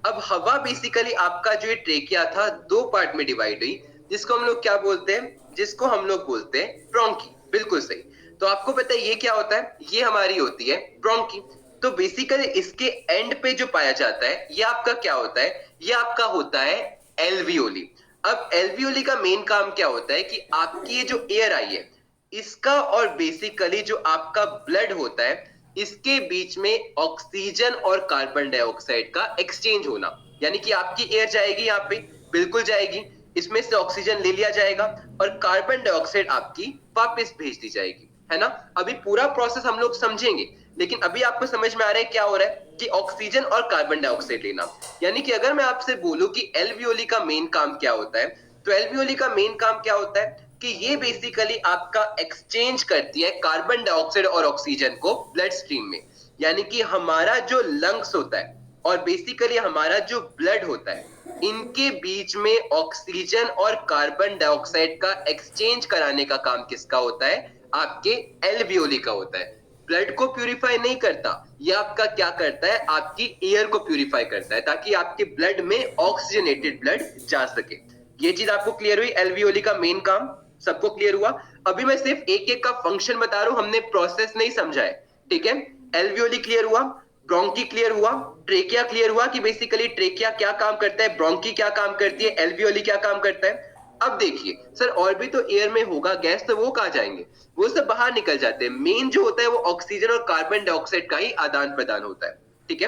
अब हवा बेसिकली आपका जो ये ट्रेकिया था 2 पार्ट में डिवाइड हुई, जिसको हम लोग क्या बोलते हैं, जिसको हम लोग बोलते हैं ब्रोंकी। बिल्कुल सही। तो आपको पता है ये क्या होता है, ये हमारी होती है ब्रोंकी। तो बेसिकली इसके एंड पे जो पाया जाता है ये आपका क्या होता है, ये आपका होता है एल्वियोली। अब एल्वियोली का मेन काम क्या होता है कि आपकी ये जो एयर आई है इसका और बेसिकली जो आपका ब्लड होता है इसके बीच में ऑक्सीजन और कार्बन डाइऑक्साइड का एक्सचेंज होना। यानी कि आपकी एयर जाएगी यहाँ पे, बिल्कुल जाएगी, इसमें से ऑक्सीजन ले लिया जाएगा और कार्बन डाइऑक्साइड आपकी वापस भेज दी जाएगी, है ना। अभी पूरा प्रोसेस हम लोग समझेंगे, लेकिन अभी आपको समझ में आ रहा है क्या हो रहा है कि ऑक्सीजन और कार्बन डाइऑक्साइड लेना। यानी कि अगर मैं आपसे बोलूं कि एल्वियोली का मेन काम क्या होता है, तो एल्वियोली का मेन काम क्या होता है कि ये बेसिकली आपका एक्सचेंज करती है कार्बन डाइऑक्साइड और ऑक्सीजन को ब्लड स्ट्रीम में। यानी कि हमारा जो लंग्स होता है और बेसिकली हमारा जो ब्लड होता है, इनके बीच में ऑक्सीजन और कार्बन डाइऑक्साइड का एक्सचेंज कराने का काम किसका होता है? आपके एल्वियोली का होता है। ब्लड को प्यूरिफाई नहीं करता, यह आपका क्या करता है? आपकी एयर को प्यूरिफाई करता है ताकि आपके ब्लड में ऑक्सीजनेटेड ब्लड जा सके। ये चीज आपको क्लियर हुई? एल्वियोली का मेन काम सबको क्लियर हुआ? अभी मैं सिर्फ एक एक का फंक्शन बता रहा हूं, हमने प्रोसेस नहीं समझा है, ठीक है? एल्वियोली क्लियर हुआ, ब्रोंकी क्लियर हुआ, ट्रेकिया क्लियर हुआ कि बेसिकली ट्रेकिया क्या काम करता है, ब्रोंकी क्या काम करती है, एल्वियोली क्या काम करता है। अब देखिए सर, और भी तो एयर में होगा गैस, तो वो कहाँ जाएंगे? वो सब बाहर निकल जाते हैं। मेन जो होता है वो ऑक्सीजन और कार्बन डाइऑक्साइड का ही आदान प्रदान होता है, ठीक है?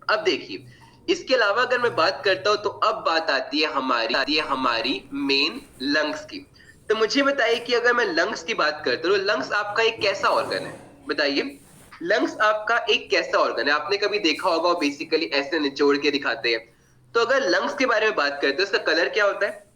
अब देखिए, इसके अलावा अगर मैं बात करता हूं तो अब बात आती है हमारी मेन लंग्स की। तो मुझे बताइए कि अगर मैं लंग्स की बात करता हूं तो लंग्स आपका एक कैसा ऑर्गन है? बताइए, लंग्स आपका एक कैसा ऑर्गन है? आपने कभी देखा होगा बेसिकली ऐसे निचोड़ के दिखाते हैं। तो अगर लंग्स के बारे में बात करते हैं, उसका कलर क्या होता है?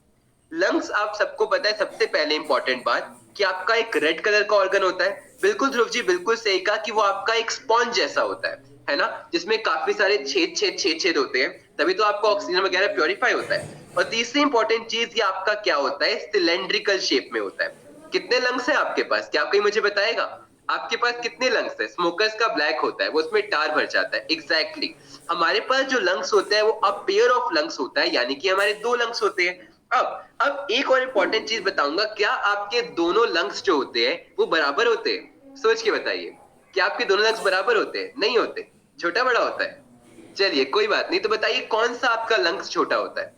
लंग्स आप सबको पता है, सबसे पहले इंपॉर्टेंट बात कि आपका एक रेड कलर का ऑर्गन होता है। बिल्कुल ध्रुव जी, बिल्कुल सही कहा कि वो आपका एक स्पॉन्ज जैसा होता है ना, जिसमें काफी सारे छेद होते हैं, तभी तो आपका ऑक्सीजन वगैरह प्योरीफाई होता है। और तीसरी इंपॉर्टेंट चीज, ये आपका क्या होता है? सिलेंड्रिकल शेप में होता है। कितने लंग्स है आपके पास? क्या कोई मुझे बताएगा आपके पास कितने लंग्स है? स्मोकर्स का ब्लैक होता है, वो उसमें टार भर जाता है। एग्जैक्टली हमारे पास जो लंग्स होते हैं वो अ पेयर ऑफ लंग्स होता है, यानी कि हमारे दो लंग्स होते हैं। अब एक और इंपॉर्टेंट चीज बताऊंगा, क्या आपके दोनों लंग्स जो होते हैं वो बराबर होते हैं? सोच के बताइए, क्या आपके दोनों लंग्स बराबर होते हैं? नहीं होते, छोटा बड़ा होता है। चलिए कोई बात नहीं, तो बताइए कौन सा आपका लंग्स छोटा होता है?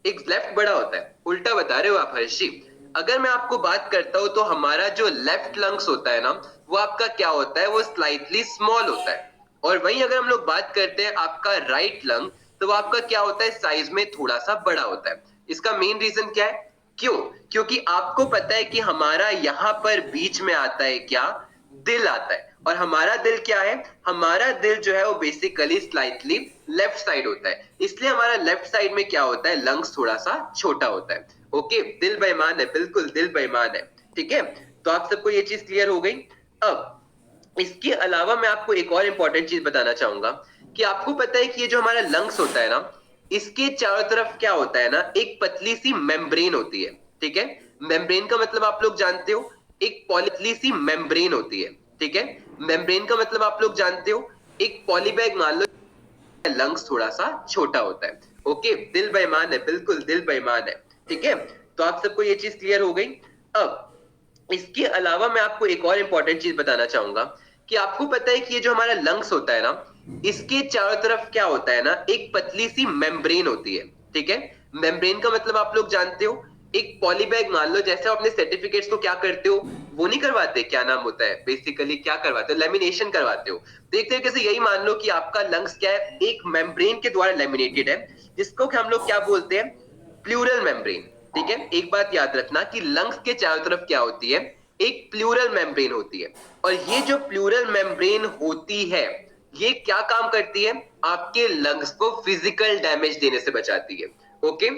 एक लेफ्ट बड़ा होता है। उल्टा बता रहे हो आप हर्षी। अगर मैं आपको बात करता हूं तो हमारा जो लेफ्ट लंग्स होता है ना, वो आपका क्या होता है? वो स्लाइटली स्मॉल होता है। और वहीं अगर हम लोग बात करते हैं आपका राइट लंग, तो वो आपका क्या होता है? साइज में थोड़ा सा बड़ा होता है। इसका मेन रीजन क्या है? क्यों? क्योंकि आपको पता है कि हमारा यहां पर बीच में आता है क्या? दिल आता है। और हमारा दिल क्या है? हमारा दिल जो है वो बेसिकली स्लाइटली लेफ्ट साइड होता है, इसलिए हमारा लेफ्ट साइड में क्या होता है? लंग्स थोड़ा सा छोटा होता है। ओके, दिल बेईमान है, बिल्कुल दिल बेईमान है, ठीक है? तो आप सबको ये चीज क्लियर हो गई। अब इसके अलावा मैं आपको एक और इंपॉर्टेंट चीज बताना चाहूंगा कि आपको पता है कि ये जो हमारा लंग्स होता है ना, इसके चारों तरफ क्या होता है ना, एक पतली सी मेम्ब्रेन होती है, ठीक है? मेम्ब्रेन का मतलब आप लोग जानते हो, एक पतली सी मेम्ब्रेन होती है, ठीक है? मेम्ब्रेन का मतलब आप लोग जानते हो, एक पॉलीबैग मान लो, लंग्स थोड़ा सा छोटा होता है। ओके, दिल बेईमान है, बिल्कुल दिल बेईमान है, ठीक है? तो आप सबको ये चीज क्लियर हो गई। अब इसके अलावा मैं आपको एक और इंपॉर्टेंट चीज बताना चाहूंगा कि आपको पता है कि ये जो हमारा लंग्स होता है ना, इसके चारों तरफ क्या होता है ना, एक पतली सी मेम्ब्रेन होती है, ठीक है? मेम्ब्रेन का मतलब आप लोग जानते हो, एक पॉलीबैग मान लो, जैसे अपने सर्टिफिकेट्स को क्या करते हो, वो नहीं करवाते, क्या नाम होता है बेसिकली, क्या करवाते हो? लेमिनेशन करवाते हो। तो एक तरीके से यही मान लो कि आपका लंग्स क्या है? एक मेम्ब्रेन के द्वारा लेमिनेटेड है, जिसको हम लोग क्या बोलते हैं? प्लूरल मेम्ब्रेन, ठीक है? एक बात याद रखना कि लंग्स के चारों तरफ क्या होती है? एक प्लूरल मेम्ब्रेन होती है। और ये जो प्लूरल मेम्ब्रेन होती है, ये क्या काम करती है? आपके लंग्स को फिजिकल डैमेज देने से बचाती है। ओके,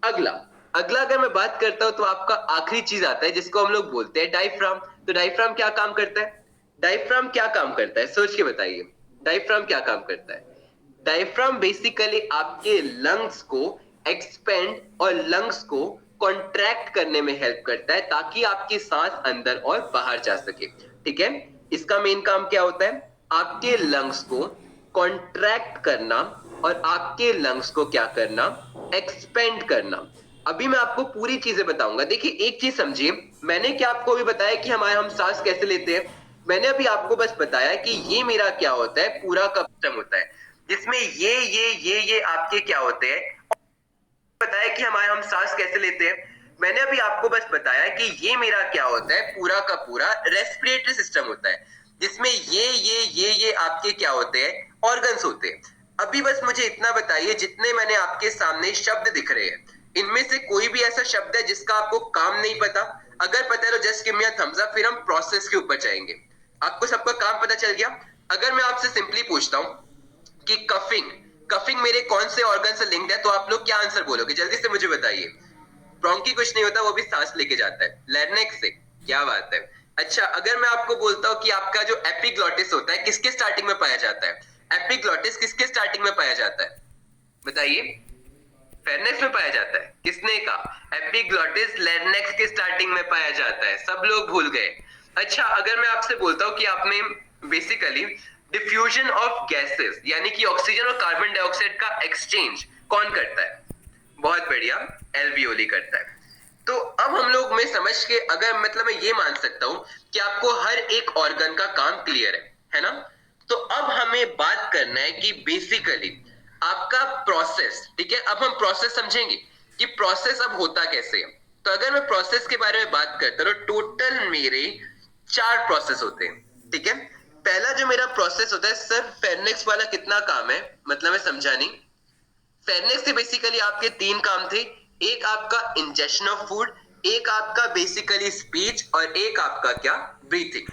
अगला अगला अगर मैं बात करता हूं तो आपका आखिरी चीज आता है जिसको हम लोग बोलते हैं डायफ्राम। तो डायफ्राम क्या काम करता है? डायफ्राम क्या काम करता है? सोच के बताइए, डायफ्राम क्या काम करता है? डायफ्राम बेसिकली आपके लंग्स को एक्सपेंड और लंग्स को कॉन्ट्रैक्ट करने में हेल्प करता है ताकि आपकी सांस अंदर और बाहर जा सके, ठीक है? इसका मेन काम क्या होता है? आपके लंग्स को कॉन्ट्रैक्ट करना और आपके लंग्स को क्या करना? एक्सपेंड करना। अभी मैं आपको पूरी चीजें बताऊंगा। देखिए एक चीज समझिए, मैंने क्या आपको अभी बताया कि हम सांस कैसे लेते हैं? मैंने अभी आपको बस बताया कि ये मेरा क्या होता है, पूरा का सिस्टम होता है, जिसमें ये आपके क्या होते हैं, बताया कि हम सांस कैसे लेते हैं। मैंने अभी आपको बस बताया कि ये मेरा क्या होता है, पूरा का पूरा रेस्पिरेटरी सिस्टम होता है, जिसमें ये आपके क्या होते हैं? ऑर्गन्स होते हैं। अभी बस मुझे इतना बताइए, जितने मैंने आपके सामने शब्द दिख रहे हैं, इनमें से कोई भी ऐसा शब्द है जिसका आपको काम नहीं पता? अगर पता है तो just give me a thumbs up, फिर हम प्रोसेस के ऊपर जाएंगे। आपको सबका काम पता चल गया? अगर मैं आपसे सिंपली पूछता हूं कि कफिंग कफिंग मेरे कौन से ऑर्गन से लिंक्ड है, तो आप लोग क्या आंसर बोलोगे? जल्दी से मुझे बताइए। ब्रोंकी कुछ नहीं होता, वो भी सांस लेके जाता है लैरिंक्स से। क्या बात है। अच्छा, अगर मैं आपको बोलता हूँ कि आपका जो एपिग्लॉटिस होता है किसके स्टार्टिंग में पाया जाता है? एपिग्लॉटिस किसके स्टार्टिंग में पाया जाता है? बताइए। फेरनेक्स में पाया जाता है। किसने कहा? एपिग्लॉटिस लैरिंक्स के स्टार्टिंग में पाया जाता है। सब लोग भूल गए। अच्छा, अगर मैं आपसे बोलता हूँ कि आपने बेसिकली डिफ्यूजन ऑफ गैसेस यानी कि ऑक्सीजन और कार्बन डाइऑक्साइड का एक्सचेंज कौन करता है? बहुत बढ़िया, एल्वियोली करता है। तो अब हम लोग में समझ के, अगर मतलब मैं ये मान सकता हूं कि आपको हर एक ऑर्गन का काम क्लियर है ना? तो अब हमें बात करना है कि बेसिकली आपका प्रोसेस, ठीक है, अब हम प्रोसेस समझेंगे कि प्रोसेस अब होता कैसे है। तो अगर मैं प्रोसेस के बारे में बात करता हूं, टोटल मेरे 4 प्रोसेस होते हैं, ठीक है। पहला जो मेरा प्रोसेस होता है, सर फेरनेक्स वाला कितना काम है, मतलब मैं समझा नहीं। फेरनेस से बेसिकली आपके 3 काम थे। एक आपका इंजेक्शन ऑफ फूड, एक आपका बेसिकली स्पीच, और एक आपका क्या, ब्रीथिंग।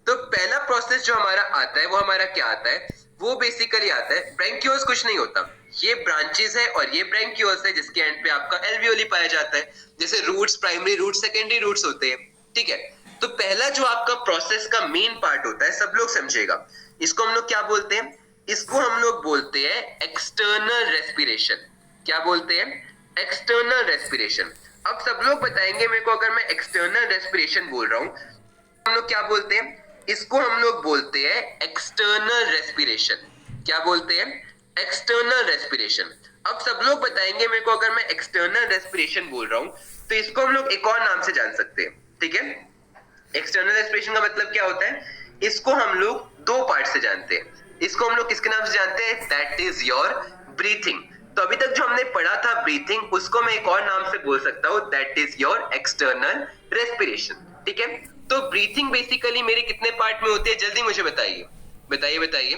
तो पहला प्रोसेस जो हमारा आता है वो हमारा क्या आता है? वो बेसिकली आता है, ब्रैंकियोल्स कुछ नहीं होता, ये ब्रांचेस है और ये ब्रैंकियोल्स है जिसके एंड पे आपका एल्वियोली पाया जाता है। जैसे roots, primary roots, secondary roots होते हैं, ठीक है। तो पहला जो आपका प्रोसेस का मेन पार्ट होता है, सब लोग समझेगा, इसको हम लोग क्या बोलते हैं? इसको हम लोग बोलते हैं एक्सटर्नल रेस्पिरेशन। क्या बोलते हैं? External respiration. अब सब लोग बताएंगे मेरे को, अगर मैं एक्सटर्नल रेस्पिरेशन बोल रहा हूं, हम लोग क्या बोलते हैं? इसको हम लोग बोलते हैं एक्सटर्नल रेस्पिरेशन। क्या बोलते हैं? External respiration. अब सब लोग बताएंगे मेरे को, अगर मैं एक्सटर्नल रेस्पिरेशन बोल रहा हूं तो इसको हम लोग एक और नाम से जान सकते हैं, ठीक है। एक्सटर्नल रेस्पिरेशन का मतलब क्या होता है? इसको हम लोग 2 पार्ट से जानते हैं। इसको हम लोग किसके नाम से जानते हैं? That is your breathing. तो अभी तक जो हमने पढ़ा था ब्रीथिंग, उसको मैं एक और नाम से बोल सकता हूं, that is your external respiration, ठीक है। तो ब्रीथिंग बेसिकली मेरे कितने पार्ट में होती है, जल्दी मुझे बताइए, बताइए बताइए।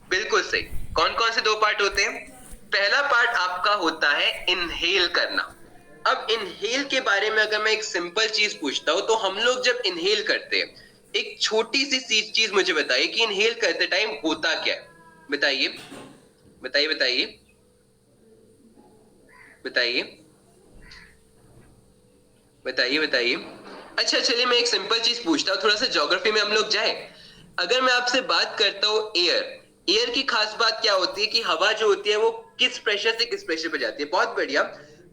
बिल्कुल सही। कौन कौन से 2 पार्ट होते हैं? पहला पार्ट आपका होता है इनहेल करना। अब इनहेल के बारे में अगर मैं एक सिंपल चीज पूछता हूं, तो हम लोग जब इनहेल करते हैं, एक छोटी सी चीज मुझे बताइए कि इनहेल करते टाइम होता क्या है? बताइए बताइए बताइए बताइए बताइए बताइए। अच्छा, चलिए मैं एक सिंपल चीज पूछता हूँ, थोड़ा सा ज्योग्राफी में हम लोग जाए। अगर मैं आपसे बात करता हूँ एयर, एयर की खास बात क्या होती है कि हवा जो होती है वो किस प्रेशर से किस प्रेशर पे जाती है? बहुत बढ़िया,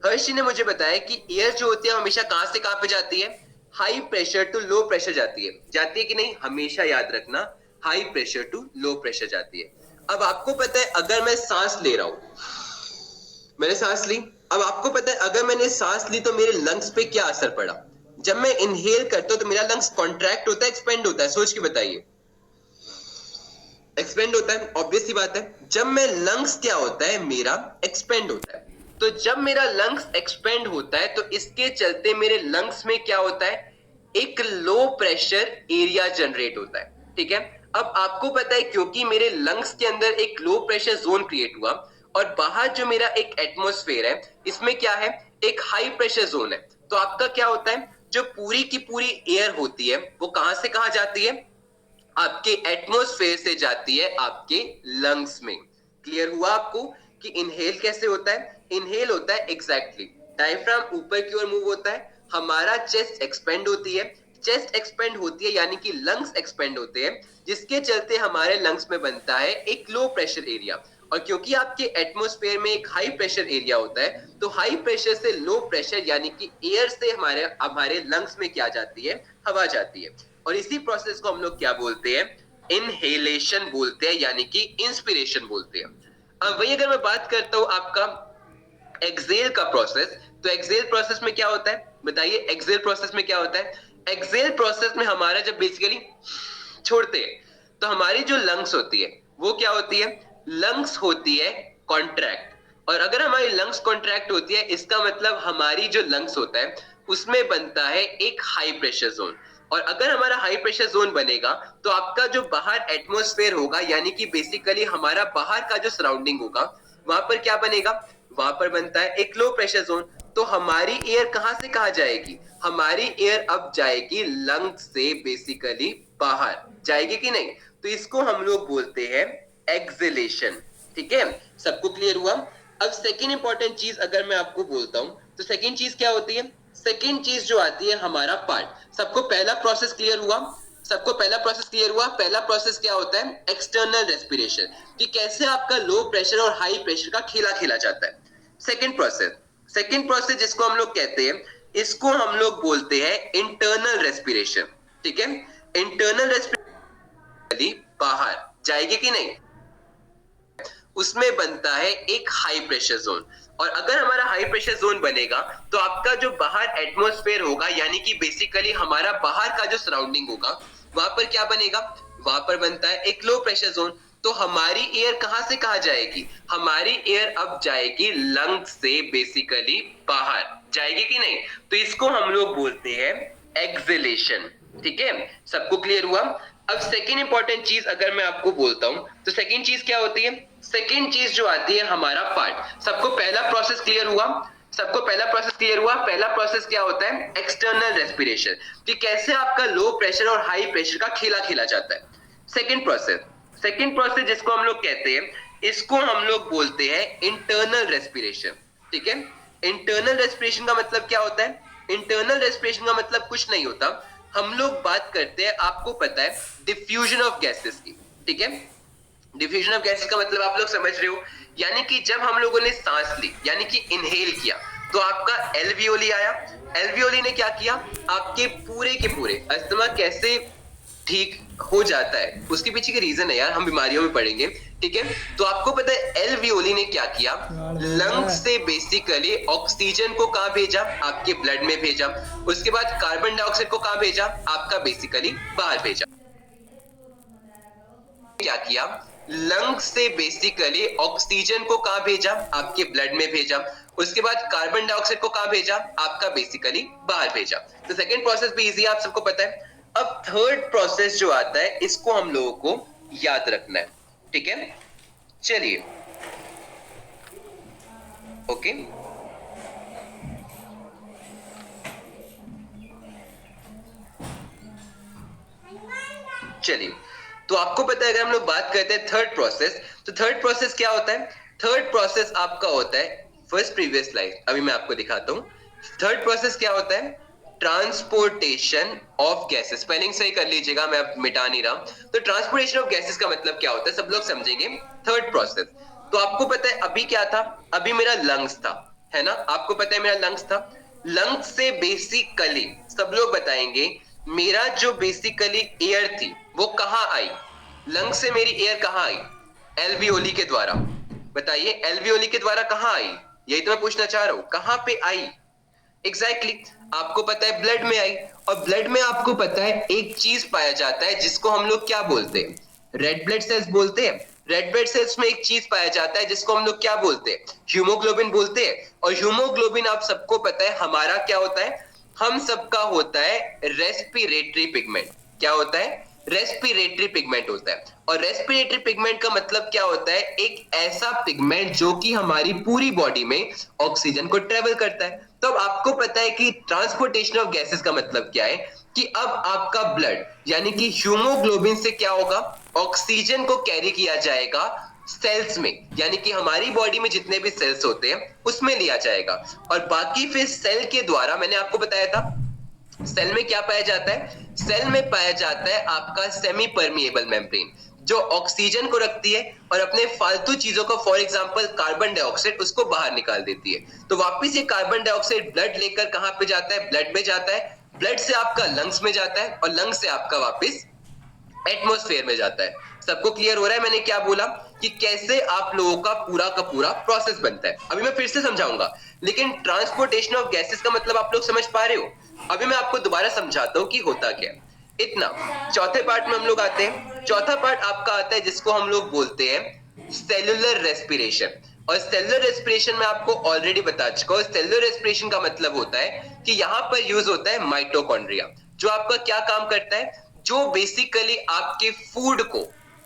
हर्षी ने मुझे बताया कि एयर जो होती है हमेशा कहां से कहां पे जाती है? High pressure to low pressure जाती है। जाती है कि नहीं? हमेशा याद रखना, high pressure to low pressure जाती है। अब आपको पता है, अगर मैं सांस ले रहा हूं, मैंने सांस ली, अब आपको पता है अगर मैंने सांस ली तो मेरे लंग्स पे क्या असर पड़ा? जब मैं इनहेल करता हूं तो मेरा लंग्स कॉन्ट्रैक्ट होता है, एक्सपेंड होता है? सोच के बताइए। एक्सपेंड होता है, ऑब्वियस सी बात है। जब मैं लंग्स क्या होता है, मेरा एक्सपेंड होता है। तो जब मेरा लंग्स एक्सपेंड होता है तो इसके चलते मेरे लंग्स में क्या होता है? एक लो प्रेशर एरिया जनरेट होता है, ठीक है। अब आपको पता है क्योंकि मेरे लंग्स के अंदर एक लो प्रेशर जोन क्रिएट हुआ और बाहर जो मेरा एक एटमॉस्फेयर है, इसमें क्या है? एक हाई प्रेशर जोन है। तो आपका क्या होता है, जो पूरी की पूरी एयर होती है वो कहां से कहां जाती है? आपके एटमॉस्फेयर से जाती है आपके लंग्स में। क्लियर हुआ आपको कि इनहेल कैसे होता है? इनहेल होता है एग्जैक्टली, डायफ्राम ऊपर की ओर मूव होता है, हमारा चेस्ट एक्सपेंड होती है, चेस्ट एक्सपेंड होती है यानी कि लंग्स एक्सपेंड होते हैं, जिसके चलते हमारे लंग्स में बनता है एक लो प्रेशर एरिया। और क्योंकि आपके एटमॉस्फेयर में एक हाई प्रेशर एरिया होता है, तो हाई प्रेशर से लो प्रेशर यानी कि एयर से हमारे हमारे लंग्स में क्या जाती है? हवा जाती है। और इसी प्रोसेस को हम लोग क्या बोलते हैं? इनहेलेशन बोलते हैं, यानी कि इंस्पिरेशन बोलते हैं। अब वही अगर मैं बात करता हूं आपका एक्सेल का प्रोसेस, तो एक्सेल प्रोसेस में क्या होता है? बताइए, एक्सेल प्रोसेस में क्या होता है? एक्सेल प्रोसेस में हमारा जब बेसिकली छोड़ते हैं तो हमारी जो लंग्स होती है वो क्या होती है? लंग्स होती है कॉन्ट्रैक्ट। और अगर हमारी लंग्स कॉन्ट्रैक्ट होती है, इसका मतलब हमारी जो लंग्स होता है उसमें बनता है एक हाई प्रेशर जोन। और अगर हमारा हाई प्रेशर जोन बनेगा तो आपका जो बाहर एटमॉस्फेयर होगा, यानी कि बेसिकली हमारा बाहर का जो सराउंडिंग होगा, वहां पर क्या बनेगा? वहां पर बनता है एक लो प्रेशर जोन। तो हमारी एयर कहां से कहां जाएगी? हमारी एयर अब जाएगी लंग से बेसिकली बाहर जाएगी कि नहीं? तो इसको हम लोग बोलते हैं एक्सेलेशन, ठीक है। सबको क्लियर हुआ? अब सेकेंड इंपॉर्टेंट चीज अगर मैं आपको बोलता हूं, तो सेकेंड चीज क्या होती है? सेकेंड चीज जो आती है हमारा पार्ट। सबको पहला प्रोसेस क्लियर हुआ? सबको पहला प्रोसेस क्लियर हुआ? पहला प्रोसेस क्या होता है? एक्सटर्नल रेस्पिरेशन, कि कैसे आपका लो प्रेशर और हाई प्रेशर का खेला खेला जाता है। सेकेंड प्रोसेस जिसको हम लोग कहते हैं, इसको हम लोग बोलते हैं इंटरनल रेस्पिरेशन। ठीक है, इंटरनल रेस्पिरेशन बाहर जाएगी कि नहीं, उसमें बनता है एक हाई प्रेशर जोन। और अगर हमारा हाई प्रेशर जोन बनेगा तो आपका जो बाहर एटमॉस्फेयर होगा, यानी कि बेसिकली हमारा बाहर का जो सराउंडिंग होगा, वहां पर क्या बनेगा? वहां पर बनता है एक लो प्रेशर जोन। तो हमारी एयर कहां से कहां जाएगी? हमारी एयर अब जाएगी लंग से बेसिकली बाहर जाएगी कि नहीं? तो इसको हम लोग बोलते हैं एक्सहेलेशन। ठीक है, सबको क्लियर हुआ? अब सेकेंड इंपॉर्टेंट चीज अगर मैं आपको बोलता हूं, तो सेकेंड चीज क्या होती है? सेकेंड चीज जो आती है हमारा पार्ट। सबको पहला प्रोसेस क्लियर हुआ? सबको पहला प्रोसेस क्लियर हुआ? पहला प्रोसेस क्या होता है? एक्सटर्नल रेस्पिरेशन, कि कैसे आपका लो प्रेशर और हाई प्रेशर का खेला खेला जाता है। सेकेंड प्रोसेस जिसको हम लोग कहते हैं, इसको हम लोग बोलते हैं इंटरनल रेस्पिरेशन। ठीक है, इंटरनल रेस्पिरेशन का मतलब क्या होता है? इंटरनल रेस्पिरेशन का मतलब कुछ नहीं होता, हम लोग बात करते हैं, आपको पता है, डिफ्यूजन ऑफ गैसेस की। ठीक है, डिफ्यूजन ऑफ गैसेस का मतलब आप लोग समझ रहे हो, यानी कि जब हम लोगों ने सांस ली, यानी कि इनहेल किया, तो आपका एल्वियोली आया। एल्वियोली ने क्या किया? आपके पूरे के पूरे अस्थमा कैसे ठीक हो जाता है, उसके पीछे के रीजन है यार, हम बीमारियों में पढ़ेंगे। ठीक है, तो आपको पता है एल्वियोली ने क्या किया? लंग से बेसिकली ऑक्सीजन को कहां भेजा? आपके ब्लड में भेजा। उसके बाद कार्बन डाइऑक्साइड को कहां भेजा? आपका बेसिकली बाहर भेजा। क्या किया? लंग से बेसिकली ऑक्सीजन को कहां भेजा? आपके ब्लड में भेजा। उसके बाद कार्बन डाइऑक्साइड को कहां भेजा? आपका बेसिकली बाहर भेजा। तो सेकंड प्रोसेस भी इजी है, आप सबको पता है। अब थर्ड प्रोसेस जो आता है, इसको हम लोगों को याद रखना है। ठीक है, चलिए, ओके, चलिए। तो आपको पता है, अगर हम लोग बात करते हैं थर्ड प्रोसेस, तो थर्ड प्रोसेस क्या होता है? थर्ड प्रोसेस आपका होता है फर्स्ट प्रीवियस स्लाइड, अभी मैं आपको दिखाता हूं। थर्ड प्रोसेस क्या होता है? Transportation of gases. स्पेलिंग सही कर लीजिएगा, मैं अब मिटा नहीं रहा। तो ट्रांसपोर्टेशन ऑफ गैसेस का मतलब क्या होता है, सब लोग समझेंगे। थर्ड प्रोसेस, तो आपको पता है अभी क्या था? अभी मेरा लंग्स था, है ना? आपको पता है मेरा लंग्स था। लंग्स से बेसिकली सब लोग बताएंगे, मेरा जो बेसिकली एयर थी वो कहां आई? लंग से मेरी एयर कहां आई? एल्वियोली के द्वारा। बताइए, एल्वियोली के द्वारा कहां आई? यही तो मैं पूछना चाह रहा हूं, कहां पे आई? एग्जैक्टली आपको पता है ब्लड में आई। और ब्लड में आपको पता है एक चीज पाया जाता है जिसको हम लोग क्या बोलते हैं? रेड ब्लड सेल्स बोलते हैं। रेड ब्लड सेल्स में एक चीज पाया जाता है जिसको हम लोग क्या बोलते हैं? हीमोग्लोबिन बोलते हैं। और हीमोग्लोबिन आप सबको पता है हमारा क्या होता है? हम सबका होता है रेस्पिरेटरी पिगमेंट। क्या होता है? रेस्पिरेटरी पिगमेंट होता है। और रेस्पिरेटरी पिगमेंट का मतलब क्या होता है? एक ऐसा पिगमेंट जो कि हमारी पूरी बॉडी में ऑक्सीजन को ट्रेवल करता है। तो अब आपको पता है कि ट्रांसपोर्टेशन ऑफ गैसेस का मतलब क्या है, कि अब आपका ब्लड यानी कि हीमोग्लोबिन से क्या होगा? ऑक्सीजन को कैरी किया जाएगा सेल्स में, यानी कि हमारी बॉडी में जितने भी सेल्स होते हैं उसमें लिया जाएगा। और बाकी फिर सेल के द्वारा, मैंने आपको बताया था सेल में क्या पाया जाता है? सेल में पाया जाता है आपका सेमी परमिएबल मेम्ब्रेन, जो ऑक्सीजन को रखती है और अपने फालतू चीजों को, फॉर एग्जांपल कार्बन डाइऑक्साइड, उसको बाहर निकाल देती है। तो वापस ये कार्बन डाइऑक्साइड ब्लड लेकर कहां पे जाता है? ब्लड में जाता है। ब्लड से आपका लंग्स में जाता है और लंग्स से आपका वापस एटमॉस्फेयर में जाता है। सबको क्लियर हो रहा है मैंने क्या बोला, कि कैसे आप लोगों का पूरा प्रोसेस बनता है? अभी मैं फिर से समझाऊंगा, लेकिन ट्रांसपोर्टेशन ऑफ गैसेस का मतलब आप लोग समझ पा रहे हो? अभी मैं आपको दोबारा समझाता हूं कि होता क्या है। इतना, चौथे पार्ट में हम लोग आते हैं। चौथा पार्ट आपका आता है जिसको हम लोग बोलते हैं सेलुलर रेस्पिरेशन। और सेलुलर रेस्पिरेशन में आपको ऑलरेडी बता चुका हूं। सेलुलर रेस्पिरेशन का मतलब होता है कि यहां पर यूज होता है माइटोकॉन्ड्रिया, जो आपका क्या काम करता है? जो बेसिकली आपके फूड को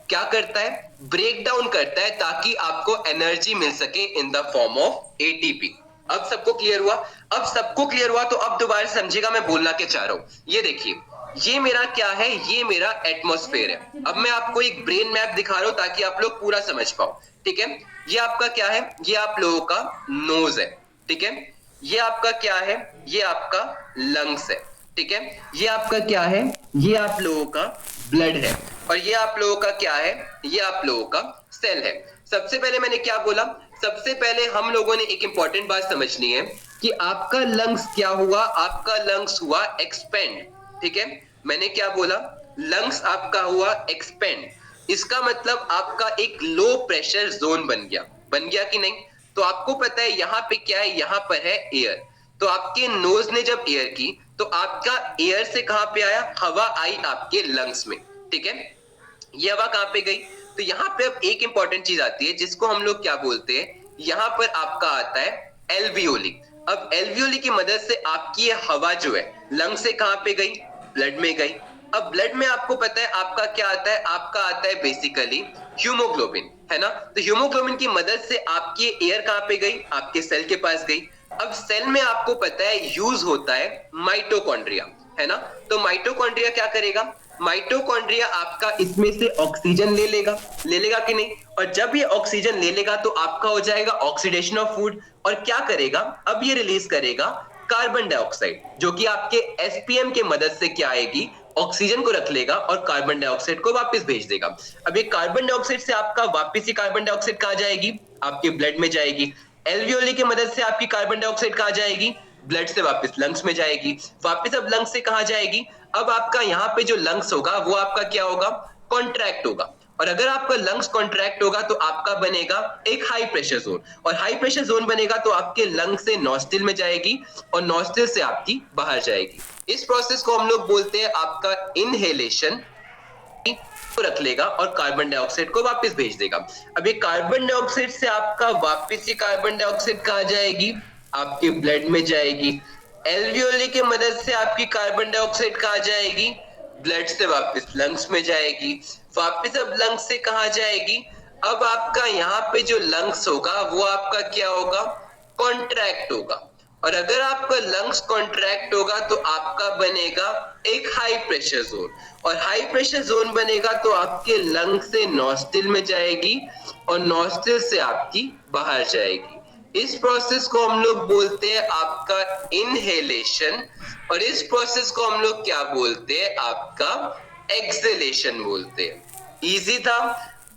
क्या करता है? ब्रेक डाउन करता है, ताकि आपको एनर्जी मिल सके in the form of ATP. अब सबको क्लियर हुआ? अब सबको क्लियर हुआ तो अब दोबारा समझिएगा मैं बोलना क्या चाह रहा हूं। ये देखिए, ये मेरा क्या है? ये मेरा एटमॉस्फेयर है। अब मैं आपको एक ब्रेन मैप दिखा रहा हूं ताकि आप लोग पूरा समझ पाओ। ठीक है, ये आपका क्या है? ये आप लोगों का नोज है। ठीक है, ये आपका क्या है, ये आपका लंग्स है, ठीक है। ये आपका क्या है, ये आप लोगों का ब्लड है, और ये आप लोगों का क्या है, ये आप लोगों का सेल है। सबसे पहले मैंने क्या बोला, सबसे पहले हम लोगों ने एक इंपॉर्टेंट बात समझनी है कि आपका लंग्स क्या हुआ, आपका लंग्स हुआ एक्सपेंड, ठीक है। मैंने क्या बोला, लंग्स आपका हुआ एक्सपेंड, इसका मतलब आपका एक लो प्रेशर जोन बन गया कि नहीं। तो आपको पता है यहाँ पे क्या है, यहाँ पर है एयर। तो आपके नोज ने जब एयर की तो आपका एयर से कहां पे आया, हवा आई आपके लंग्स में, ठीक है। ये हवा कहां पे गई, तो यहाँ पे अब एक इंपॉर्टेंट चीज आती है जिसको हम लोग क्या बोलते हैं, यहाँ पर आपका आता है एल्वियोली। अब एल्वियोली की मदद से आपकी ये हवा जो है लंग से कहां पे गई, ब्लड में गई। अब ब्लड में आपको पता है आपका क्या आता है, आपका आता है बेसिकली ह्यूमोग्लोबिन, है ना। तो ह्यूमोग्लोबिन की मदद से आपकी एयर कहां पे गई, आपके सेल के पास गई। अब सेल में आपको पता है यूज होता है माइटोकॉन्ड्रिया, है ना। तो माइटोकॉन्ड्रिया क्या करेगा, माइटोकॉन्ड्रिया आपका इसमें से ऑक्सीजन ले लेगा कि नहीं। और जब ये ऑक्सीजन ले लेगा तो आपका हो जाएगा ऑक्सीडेशन ऑफ फूड, और क्या करेगा, अब ये रिलीज करेगा कार्बन डाइऑक्साइड, जो कि आपके एसपीएम के मदद से क्या आएगी, ऑक्सीजन को रख लेगा और कार्बन डाइऑक्साइड को वापस भेज देगा। अब ये कार्बन डाइऑक्साइड से आपका वापस ही कार्बन डाइऑक्साइड कहां जाएगी, आपके ब्लड में जाएगी। एल्वियोली की मदद से आपकी कार्बन डाइऑक्साइड कहां जाएगी, ब्लड से वापस लंग्स में जाएगी, वापस अब लंग्स से कहां जाएगी, अब आपका यहाँ पे जो लंग्स होगा वो आपका क्या होगा, कॉन्ट्रैक्ट होगा। और अगर आपका लंग्स कॉन्ट्रैक्ट होगा तो आपका बनेगा एक हाई प्रेशर जोन, और हाई प्रेशर जोन बनेगा तो आपके लंग से नॉस्ट्रिल में जाएगी, और नॉस्ट्रिल से आपकी बाहर जाएगी। इस प्रोसेस को हम लोग बोलते हैं आपका इनहेलेशन, को रख लेगा और कार्बन डाइऑक्साइड को वापस भेज देगा। अब ये कार्बन डाइऑक्साइड से आपका वापस ही कार्बन डाइऑक्साइड कहां जाएगी, आपके ब्लड में जाएगी। एल्वियोली की मदद से आपकी कार्बन डाइऑक्साइड कहां जाएगी, ब्लड से वापस लंग्स में जाएगी, वापस अब लंग्स से कहां जाएगी, अब आपका यहाँ पे जो लंग्स होगा वो आपका क्या होगा, कॉन्ट्रैक्ट होगा। और अगर आपका लंग्स कॉन्ट्रैक्ट होगा तो आपका बनेगा एक हाई प्रेशर जोन, और हाई प्रेशर जोन बनेगा तो आपके लंग से नॉस्ट्रिल में जाएगी, और नॉस्ट्रिल से आपकी बाहर जाएगी। इस प्रोसेस को हम लोग बोलते हैं आपका इनहेलेशन, और इस प्रोसेस को हम लोग क्या बोलते हैं, आपका एक्सहेलेशन बोलते हैं। इजी था।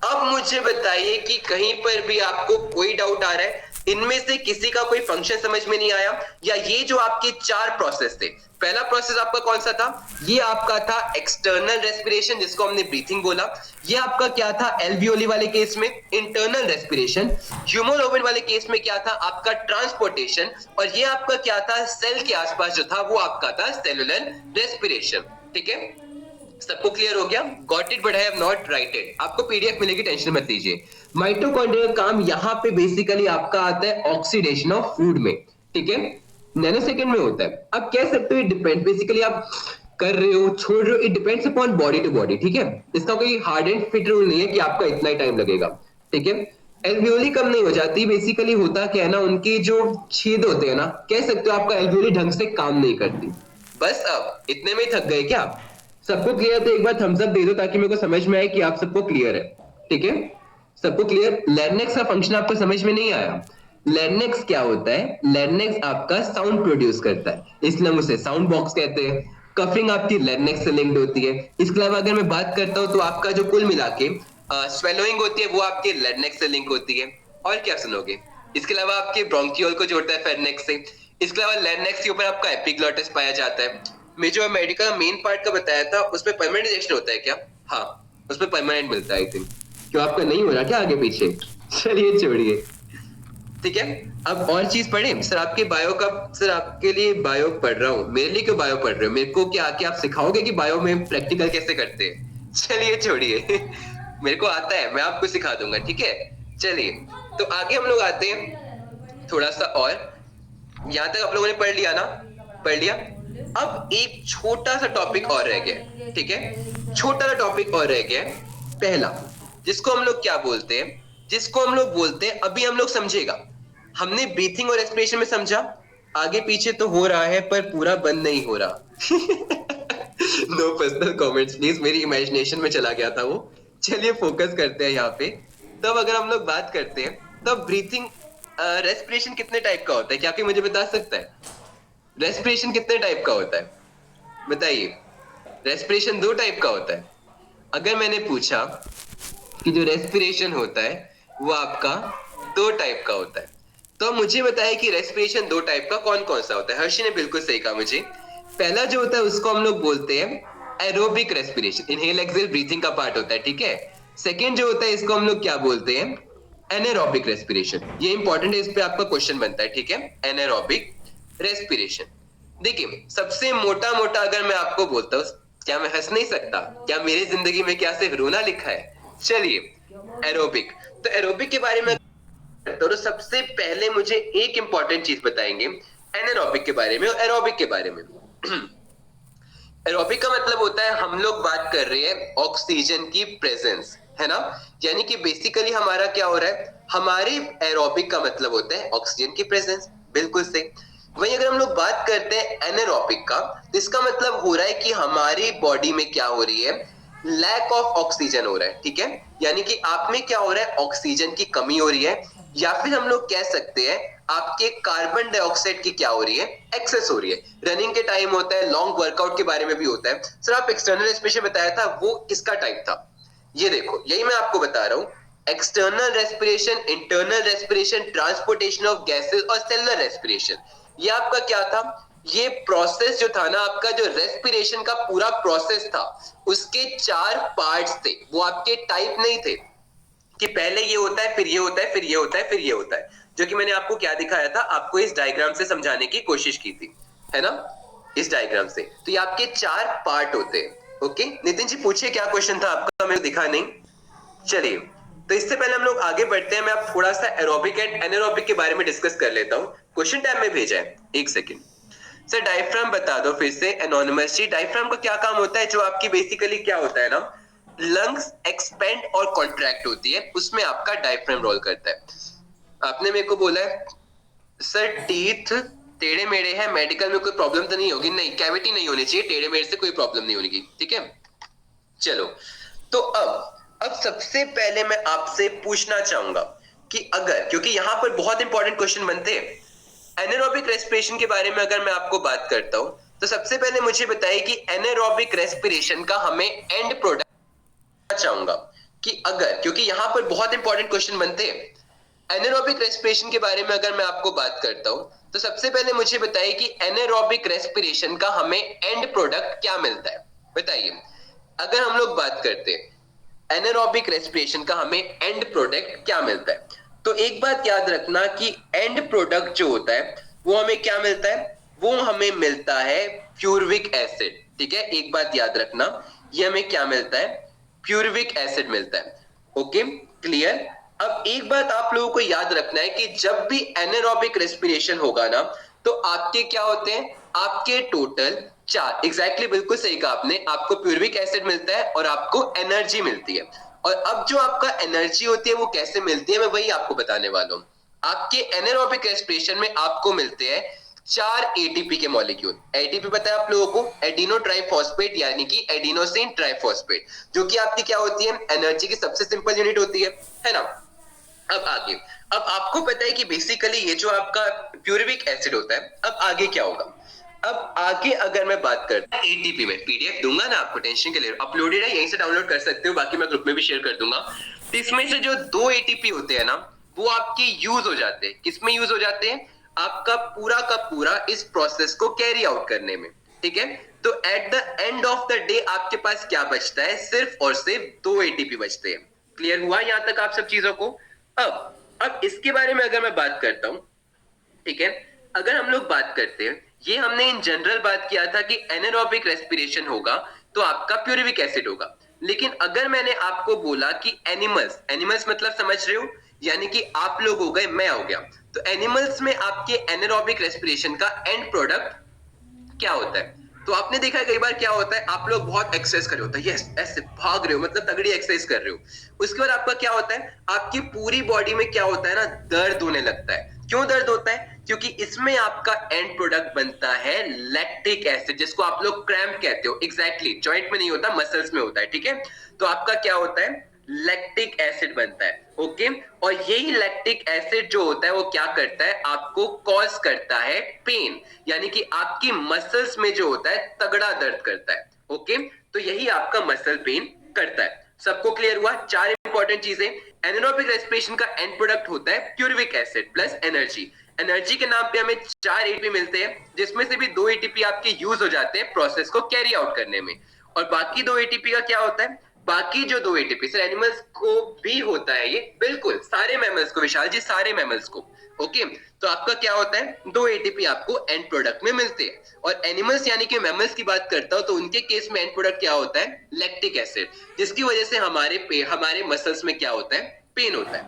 अब मुझे बताइए कि कहीं पर भी आपको कोई डाउट आ रहा है, इनमें से किसी का कोई फंक्शन समझ में नहीं आया, या ये जो आपके चार प्रोसेस थे, पहला प्रोसेस आपका कौन सा था, ये आपका था एक्सटर्नल रेस्पिरेशन जिसको हमने ब्रीथिंग बोला। ये आपका क्या था एल्वियोली वाले केस में, इंटरनल रेस्पिरेशन। ह्यूमोग्लोबिन वाले केस में क्या था, आपका ट्रांसपोर्टेशन। और ये आपका क्या था, सेल के आसपास जो था वो आपका था सेलुलर रेस्पिरेशन, ठीक है। सबको क्लियर हो गया, got it but I have not righted. आपको पीडीएफ मिलेगी, टेंशन मत लीजिए। माइटोकॉन्ड्रिया का काम यहाँ पे बेसिकली आपका आता है ऑक्सीडेशन ऑफ फूड में, ठीक है, नैनो सेकंड में होता है। अब कह सकते हो डिपेंड, बेसिकली आप कर रहे हो छोड़ रहे हो, it depends upon body to body, ठीक है। इसका कोई हार्ड एंड फिट रूल नहीं है कि आपका इतना ही टाइम लगेगा, ठीक है। एल्वियोली कम नहीं हो जाती, बेसिकली होता क्या है ना, उनके जो छेद होते हैं ना, कह सकते हो आपका एल्वियोली ढंग से काम नहीं करती। बस अब इतने में ही थक गए क्या, सबको क्लियर? तो एक बार थम्स अप दे दो ताकि मेरे को समझ में आए कि आप सबको क्लियर है, ठीक है। सबको क्लियर? लैरिंक्स का फंक्शन आपको समझ में नहीं आया? लैरिंक्स क्या होता है, लैरिंक्स आपका साउंड प्रोड्यूस करता है, इसलिए हम उसे साउंड बॉक्स कहते हैं। कफिंग आपकी लैरिंक्स से लिंक्ड होती है। इसके अलावा अगर मैं बात करता हूं तो आपका जो कुल मिला के स्वेलोइंग होती है वो आपके लैरिंक्स से लिंक होती है। और क्या सुनोगे, इसके अलावा आपके ब्रोंकियोल को जोड़ता है फेरिंक्स से। इसके अलावा लैरिंक्स के ऊपर आपका एपिग्लॉटिस पाया जाता है। मैं जो अमेरिका मेन पार्ट का बताया था उसमें परमानेंट इंजेक्शन होता है क्या, हाँ उसमें परमानेंट मिलता है। आई थिंक क्यों आपका नहीं हो रहा क्या आगे पीछे, चलिए छोड़िए, ठीक है। अब और चीज पढ़े सर, आपके बायो का, सर आपके लिए बायो पढ़ रहा हूँ, मेरे लिए क्यों बायो पढ़ रहे हो, मेरे को क्या आके आप सिखाओगे कि बायो में प्रैक्टिकल कैसे करते हैं? चलिए छोड़िए मेरे को आता है, मैं आपको सिखा दूंगा, ठीक है। चलिए तो आगे हम लोग आते हैं थोड़ा सा, और यहाँ तक आप लोगों ने पढ़ लिया ना, पढ़ लिया। अब एक छोटा सा टॉपिक और रह गया, ठीक है, छोटा सा टॉपिक और रह गया, पहला, जिसको हम लोग क्या बोलते हैं, जिसको हम लोग बोलते हैं, अभी हम लोग समझेगा। हमने ब्रीथिंग और रेस्पिरेशन में समझा, आगे पीछे तो हो रहा है पर पूरा बंद नहीं हो रहा नो पर्सनल कमेंट्स प्लीज, मेरी इमेजिनेशन में चला गया था वो। चलिए फोकस करते हैं यहाँ पे। तब अगर हम लोग बात करते हैं तब ब्रीथिंग रेस्पिरेशन कितने टाइप का होता है? क्या कोई मुझे बता सकता है? रेस्पिरेशन कितने टाइप का होता है? बताइए। रेस्पिरेशन 2 टाइप का होता है। अगर मैंने पूछा कि जो रेस्पिरेशन होता है वो आपका 2 टाइप का होता है, तो मुझे बताइए कि रेस्पिरेशन 2 टाइप का कौन कौन सा होता है? हर्षी ने बिल्कुल सही कहा मुझे। पहला जो होता है उसको हम लोग बोलते हैं aerobic respiration, inhale exhale breathing का पार्ट होता है, ठीक है। सेकेंड जो होता है इसको हम लोग क्या बोलते हैं? Anaerobic respiration. ये इंपॉर्टेंट है, इस पे आपका क्वेश्चन बनता है, ठीक है। Anaerobic respiration. देखिए सबसे मोटा मोटा अगर मैं आपको बोलता हूँ, क्या मैं हंस नहीं सकता? क्या मेरी जिंदगी में क्या सिर्फ रोना लिखा है? चलिए एरोबिक। तो एरोबिक के बारे में तो सबसे पहले मुझे एक इंपॉर्टेंट चीज बताएंगे एनारोबिक के बारे में और एरोबिक के बारे में। एरोबिक का मतलब होता है हम लोग बात कर रहे हैं ऑक्सीजन की प्रेजेंस, है ना। यानी कि बेसिकली हमारा क्या हो रहा है, हमारे एरोबिक का मतलब होता है ऑक्सीजन की प्रेजेंस, बिल्कुल सही। वहीं अगर हम लोग बात करते हैं एनारोबिक का, तो इसका मतलब हो रहा है कि हमारी बॉडी में क्या हो रही है, लैक ऑफ ऑक्सीजन हो रहा है, ठीक है। यानी कि आप में क्या हो रहा है, ऑक्सीजन की कमी हो रही है, या फिर हम लोग कह सकते हैं आपके कार्बन डाइऑक्साइड की क्या हो रही है, एक्सेस हो रही है। रनिंग के टाइम होता है, लॉन्ग वर्कआउट के बारे में भी होता है। सर आप एक्सटर्नल रेस्पिरेशन बताया था, वो किसका टाइप था? ये देखो यही मैं आपको बता रहा हूं, external respiration, internal respiration, transportation of gases और सेलुलर रेस्पिरेशन। ये आपका क्या था, ये प्रोसेस जो था ना आपका, जो रेस्पिरेशन का पूरा प्रोसेस था, उसके 4 पार्ट्स थे। वो आपके टाइप नहीं थे कि पहले ये होता है, फिर ये होता है, फिर ये होता है, फिर ये होता है, जो कि मैंने आपको क्या दिखाया था, आपको इस डायग्राम से समझाने की कोशिश की थी, है ना, इस डायग्राम से। तो ये आपके 4 पार्ट होते हैं। ओके नितिन जी पूछिए क्या क्वेश्चन था आपका, मेरे दिखा नहीं। चलिए तो इससे पहले हम लोग आगे बढ़ते हैं, मैं आप थोड़ा सा एरोबिक एंड एनारोबिक के बारे में डिस्कस कर लेता हूं। क्वेश्चन टाइम में भेजा है, एक सेकेंड। सर डायफ्राम बता दो फिर से, एनोनिमस जी। डायफ्राम का क्या काम होता है? जो आपकी बेसिकली क्या होता है ना, लंग्स एक्सपेंड और कॉन्ट्रैक्ट होती है, उसमें आपका डायफ्राम रोल करता है। आपने मेरे को बोला है सर टीथ टेढ़े मेढ़े हैं, मेडिकल में कोई प्रॉब्लम तो नहीं होगी? नहीं, कैविटी नहीं होनी चाहिए, टेढ़े मेढ़े से कोई प्रॉब्लम नहीं होगी, ठीक है। चलो तो अब सबसे पहले मैं आपसे पूछना चाहूंगा कि अगर, क्योंकि यहां पर बहुत इंपॉर्टेंट क्वेश्चन बनते हैं एनारोबिक रेस्पिरेशन के बारे में, अगर मैं आपको बात करता हूं तो सबसे पहले मुझे बताइए कि एनारोबिक रेस्पिरेशन का हमें एंड प्रोडक्ट चाहूंगा कि अगर, क्योंकि यहां पर बहुत इंपॉर्टेंट क्वेश्चन बनते हैं एनारोबिक रेस्पिरेशन के बारे में, अगर मैं आपको बात करता हूं तो सबसे पहले मुझे बताइए कि एनारोबिक रेस्पिरेशन का हमें एंड प्रोडक्ट क्या मिलता है? बताइए। अगर हम लोग बात करते हैं एनारोबिक रेस्पिरेशन का हमें एंड प्रोडक्ट क्या मिलता है, तो एक बात याद रखना कि एंड प्रोडक्ट जो होता है वो हमें क्या मिलता है, वो हमें मिलता है प्यूरविक एसिड, ठीक है। एक बात याद रखना, ये हमें क्या मिलता है, प्यूरविक एसिड मिलता है। Okay clear. अब एक बात आप लोगों को याद रखना है कि जब भी एनारोबिक रेस्पिरेशन होगा ना, तो आपके क्या होते हैं, आपके टोटल 4, एग्जैक्टली बिल्कुल सही कहा आपने, आपको प्यूरविक एसिड मिलता है और आपको एनर्जी मिलती है। और अब जो आपका एनर्जी होती है वो कैसे मिलती है, मैं वही आपको बताने वाला हूं। आपके एनारोबिक रेस्पिरेशन में आपको मिलते हैं 4 एटीपी के मॉलिक्यूल। एटीपी पता है आप लोगों को, एडिनो ट्राइफॉस्फेट, यानी कि एडिनोसिन ट्राइफॉस्फेट, जो कि आपकी क्या होती है, एनर्जी की सबसे सिंपल यूनिट होती है ना। अब आगे, अब आपको पता है कि बेसिकली ये जो आपका प्यूरविक एसिड होता है, अब आगे क्या होगा, अब आगे अगर मैं बात करता हूं एटीपी में, पीडीएफ दूंगा ना आपको, टेंशन के लिए, अपलोडेड है, यहीं से डाउनलोड कर सकते हो, बाकी मैं ग्रुप में भी शेयर कर दूंगा। तो इसमें से जो 2 एटीपी होते हैं ना, वो आपके यूज हो जाते हैं, किसमें यूज हो जाते हैं, आपका पूरा का पूरा इस प्रोसेस को कैरी आउट करने में, ठीक है। तो at the end of the day आपके पास क्या बचता है, सिर्फ और सिर्फ 2 एटीपी बचते हैं। क्लियर हुआ यहां तक आप सब चीजों को? अब इसके बारे में अगर मैं बात करता हूं, ठीक है, अगर हम लोग बात करते हैं, ये हमने इन जनरल बात किया था कि एनारोबिक रेस्पिरेशन होगा तो आपका प्यूरिक एसिड होगा। लेकिन अगर मैंने आपको बोला कि एनिमल्स, एनिमल्स मतलब समझ रहे हो, यानी कि आप लोग हो गए, मैं हो गया, तो एनिमल्स में आपके एनारोबिक रेस्पिरेशन का एंड प्रोडक्ट क्या होता है? तो आपने देखा है कई बार क्या होता है, आप लोग बहुत एक्सरसाइज कर रहे होते हैं, यस ऐसे भाग रहे हो, मतलब तगड़ी एक्सरसाइज कर रहे हो, उसके बाद आपका क्या होता है, आपकी पूरी बॉडी में क्या होता है ना, दर्द होने लगता है। क्यों दर्द होता है? क्योंकि इसमें आपका एंड प्रोडक्ट बनता है लैक्टिक एसिड, जिसको आप लोग क्रैम्प कहते हो। एग्जैक्टली जॉइंट में नहीं होता, मसल्स में होता है, ठीक है। तो आपका क्या होता है, लैक्टिक एसिड बनता है। ओके, और यही लैक्टिक एसिड जो होता है वो क्या करता है, आपको कॉज करता है पेन, यानी कि आपकी मसल्स में जो होता है तगड़ा दर्द करता है। ओके, तो यही आपका मसल पेन करता है। सबको क्लियर हुआ? चार इंपॉर्टेंट चीजें। एनारोबिक रेस्पिरेशन का एंड प्रोडक्ट होता है प्यूरविक एसिड प्लस एनर्जी। एनर्जी के नाम पे हमें 4 एटीपी मिलते हैं, जिसमें से भी 2 एटीपी आपके यूज हो जाते हैं प्रोसेस को कैरी आउट करने में, और बाकी 2 एटीपी का क्या होता है, बाकी जो 2 एटीपी सर एनिमल्स को भी होता है, ये बिल्कुल सारे मैमल्स को, विशाल जी सारे मैमल्स को। ओके, तो आपका क्या होता है, 2 एटीपी आपको एंड प्रोडक्ट में मिलते हैं। और एनिमल्स यानी कि मैमल्स की बात करता हूं तो उनके केस में एंड प्रोडक्ट क्या होता है, लैक्टिक एसिड, जिसकी वजह से हमारे मसल्स में क्या होता है, पेन होता है।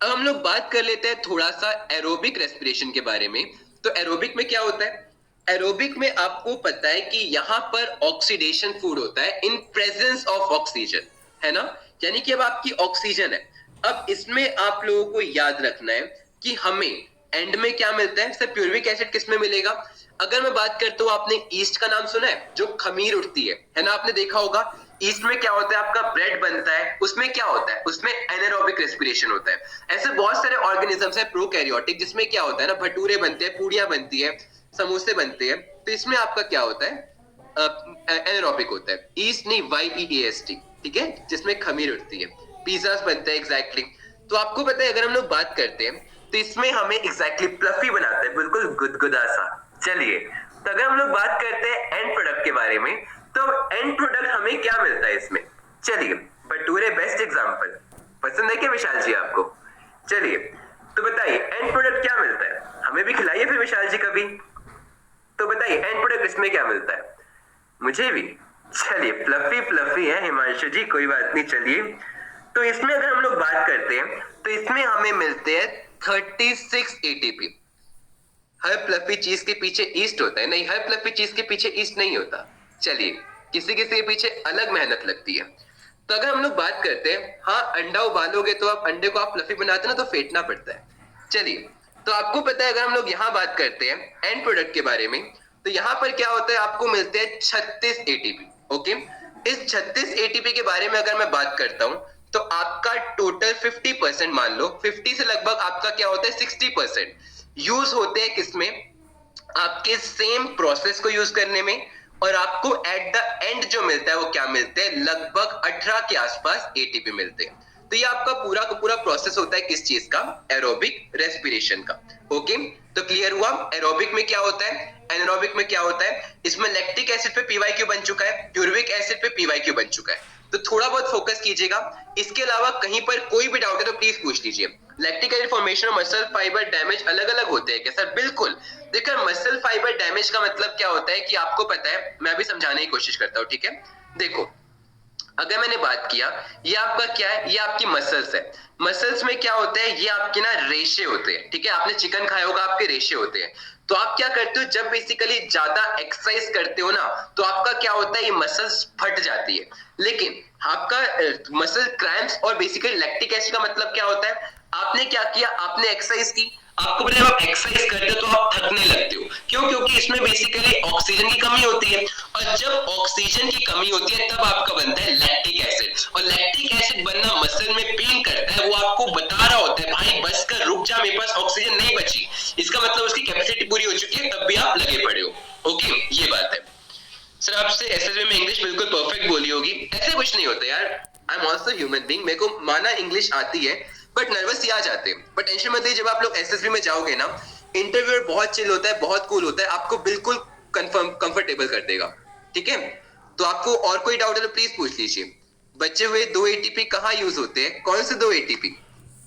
अब हम लोग बात कर लेते हैं थोड़ा सा एरोबिक रेस्पिरेशन के बारे में। तो एरोबिक में क्या होता है, एरोबिक में आपको पता है कि यहां पर ऑक्सीडेशन फूड होता है इन प्रेजेंस ऑफ ऑक्सीजन, है ना, यानी कि अब आपकी ऑक्सीजन है। अब इसमें आप लोगों को याद रखना है कि हमें एंड में क्या मिलता है, सर प्यूरविक एसिड किस में मिलेगा। अगर मैं बात करता हूं, आपने ईस्ट का नाम सुना है, जो खमीर उठती है ना, आपने देखा होगा ईस्ट में क्या होता है, आपका ब्रेड बनता है, उसमें क्या होता है, उसमें एनारोबिक रेस्पिरेशन होता है। ऐसे बहुत सारे ऑर्गेनिजम्स है प्रोकैरियोटिक जिसमें क्या होता है ना, भटूरे बनते हैं, पूड़ियां बनती है, समोसे बनते हैं, तो इसमें आपका क्या होता है, एनारोबिक होता है। ईस्ट नहीं, YEAST, ठीक है, जिसमें खमीर उठती है, पिज्जास बनते हैं एग्जैक्टली। तो आपको पता है अगर हम लोग बात करते हैं तो इसमें हमें एग्जैक्टली प्लफी बनाते हैं, बिल्कुल गुदगुदा सा। चलिए, तो अगर हम लोग बात करते हैं एंड प्रोडक्ट के बारे में, तो एंड प्रोडक्ट हमें क्या मिलता है इसमें, चलिए, भटूरे बेस्ट एग्जांपल, पसंद है क्या विशाल जी आपको? चलिए, तो बताइए एंड प्रोडक्ट क्या मिलता है, हमें भी खिलाइए फिर विशाल जी कभी। तो बताइए एंड प्रोडक्ट इसमें क्या मिलता है, मुझे भी। चलिए, फ्लफी फ्लफी है हिमांशु जी, कोई बात नहीं। चलिए, तो इसमें अगर हम लोग बात करते हैं तो इसमें हमें मिलते हैं 36 एटीपी। हर फ्लफी चीज के पीछे ईस्ट होता है, नहीं, हर फ्लफी चीज के पीछे ईस्ट नहीं होता। चलिए, किसी किसी के पीछे अलग मेहनत लगती है। तो अगर हम लोग बात करते हैं, हाँ, अंडा उबालोगे तो आप अंडे को आप फ्लफी बनाते ना, तो फेंटना पड़ता है। चलिए, तो आपको पता है अगर हम लोग यहाँ बात करते हैं एंड प्रोडक्ट के बारे में, तो यहाँ पर क्या होता है, आपको मिलते हैं 36 एटीपी। ओके, इस 36 एटीपी के बारे में अगर मैं बात करता हूं तो आपका टोटल 50% मान लो, 50 से लगभग आपका क्या होता है, 60% यूज होते हैं किसमें, आपके सेम प्रोसेस को यूज करने में, और आपको एट द एंड जो मिलता है वो क्या मिलते हैं, लगभग 18 के आसपास एटीपी मिलते हैं। तो ये आपका पूरा का पूरा प्रोसेस होता है किस चीज का, एरोबिक रेस्पिरेशन का। ओके, तो क्लियर हुआ, एरोबिक में क्या होता है, एनारोबिक में क्या होता है। इसमें लैक्टिक एसिड पे PYQ बन चुका है, प्यूरविक एसिड पे PYQ बन चुका है, तो थोड़ा बहुत फोकस कीजिएगा। इसके अलावा कहीं पर कोई भी डाउट है तो प्लीज पूछ लीजिए। लैक्टिक एसिड फॉर्मेशन और मसल फाइबर डैमेज अलग अलग होते हैं क्या, सर बिल्कुल। देखिए, मसल फाइबर डैमेज का मतलब क्या होता है कि आपको पता है, मैं भी समझाने की कोशिश करता हूँ, ठीक है। देखो, अगर मैंने बात किया, ये आपका क्या है, ये आपकी मसल्स है। मसल्स में क्या होता है, ये आपके ना रेशे होते हैं, ठीक है, आपने चिकन खाया होगा, आपके रेशे होते हैं। तो आप क्या करते हो, जब बेसिकली ज्यादा एक्सरसाइज करते हो ना, तो आपका क्या होता है, ये मसल्स फट जाती है। लेकिन आपका मसल क्रैम्प्स और बेसिकली लैक्टिक एसिड का मतलब क्या होता है, आपने क्या किया, आपने एक्सरसाइज की, आपको पता है आप एक्सरसाइज करते हो तो आप थकने लगते हो, क्यों, क्योंकि इसमें बेसिकली ऑक्सीजन की कमी होती है, और जब ऑक्सीजन की कमी होती है तब आपका बनता है लैक्टिक एसिड, और लैक्टिक एसिड बनना मसल में पेन करता है, वो आपको बता रहा होता है भाई बस कर, रुक जा, मेरे पास ऑक्सीजन नहीं बची, इसका मतलब उसकी कैपेसिटी पूरी हो चुकी है, तब भी आप लगे पड़े हो। ओके, ये बात है। सर आपसे एसएसबी में इंग्लिश बिल्कुल परफेक्ट बोली होगी, ऐसे कुछ नहीं होता यार, I am also human being, मेरे को माना इंग्लिश आती है, बट नर्वस ही आ जाते हैं। बट टेंशन मत लीजिए, जब आप लोग एसएसबी में जाओगे ना, इंटरव्यूअर बहुत चिल होता है, बहुत कूल होता है, आपको बिल्कुल कंफर्टेबल कर देगा, ठीक है। तो आपको और कोई डाउट है तो प्लीज पूछ लीजिए। बचे हुए 2 एटीपी कहाँ यूज होते हैं, कौन से 2 एटीपी,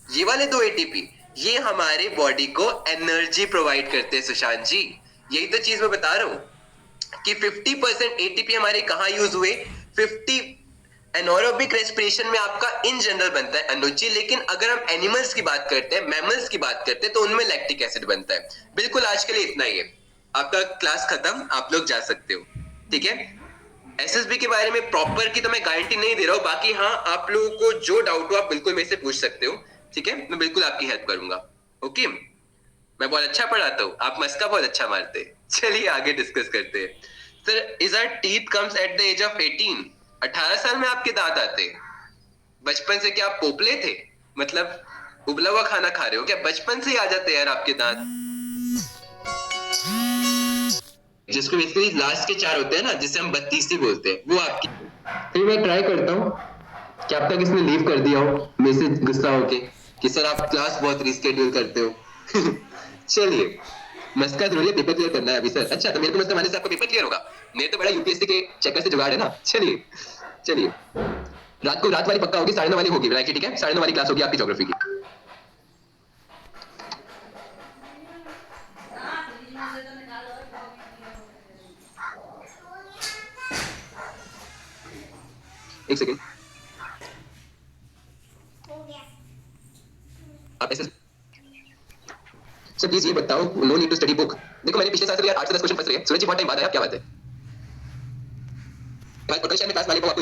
ये वाले 2 एटीपी, ये हमारे बॉडी को एनर्जी प्रोवाइड करते हैं सुशांत जी, यही तो चीज मैं बता रहा हूँ कि 50% एटीपी हमारे कहाँ यूज हुए, 50 एनारोबिक रेस्पिरेशन में आपका इन जनरल बनता है अनुज जी, लेकिन अगर हम एनिमल्स की बात करते हैं, मैमल्स की बात करते हैं, तो उनमें लैक्टिक एसिड बनता है। बिल्कुल, आज के लिए इतना ही है, आपका क्लास खत्म, आप लोग जा सकते हो, ठीक है। एसएसबी के बारे में प्रॉपर की तो मैं गारंटी नहीं दे रहा हूँ, बाकी हाँ, आप लोगों को जो डाउट हो आप बिल्कुल मेरे से पूछ सकते हो, ठीक है, मैं बिल्कुल आपकी हेल्प करूंगा। ओके, मैं बहुत अच्छा पढ़ाता हूँ, आप मस्का बहुत अच्छा मारते हैं। चलिए आगे डिस्कस करते हैं। Sir, is our teeth comes at the age of 18, 18 साल में आपके दांत आते हैं? बचपन से क्या आप पोपले थे? मतलब उबला हुआ खाना खा रहे हो क्या? बचपन से ही आ जाते हैं यार आपके दांत। जिसको बेसिकली लास्ट के चार होते हैं ना, जिसे हम बत्तीसी बोलते हैं, वो आपकी। फिर मैं ट्राई करता हूँ, क्या अब तक इसने लीव कर दिया हो मेरे से गुस्सा होके कि सर आप क्लास बहुत रिस्केड्यूल करते हो। चलिए, मस्का जरूरी है, पेपर क्लियर करना है अभी सर। अच्छा, तो मेरे को मतलब मानने से आपका पेपर क्लियर होगा? मेरे तो बड़ा यूपीएससी के चक्कर से जुगाड़ है ना। चलिए चलिए, रात वाली पक्का होगी, 9:30 वाली होगी विनायक की, ठीक है? 9:30 वाली क्लास होगी आपकी ज्योग्राफी की। एक सेकेंड, आप ऐसे सर प्लीज ये बताओ, no need to study book. देखो मैंने पिछले साल से यार 8 से 10 क्वेश्चन फंस रहे हैं। सूरज जी बहुत टाइम बाद आया, क्या बात है? कल शायद मैं क्लास वाले को आपको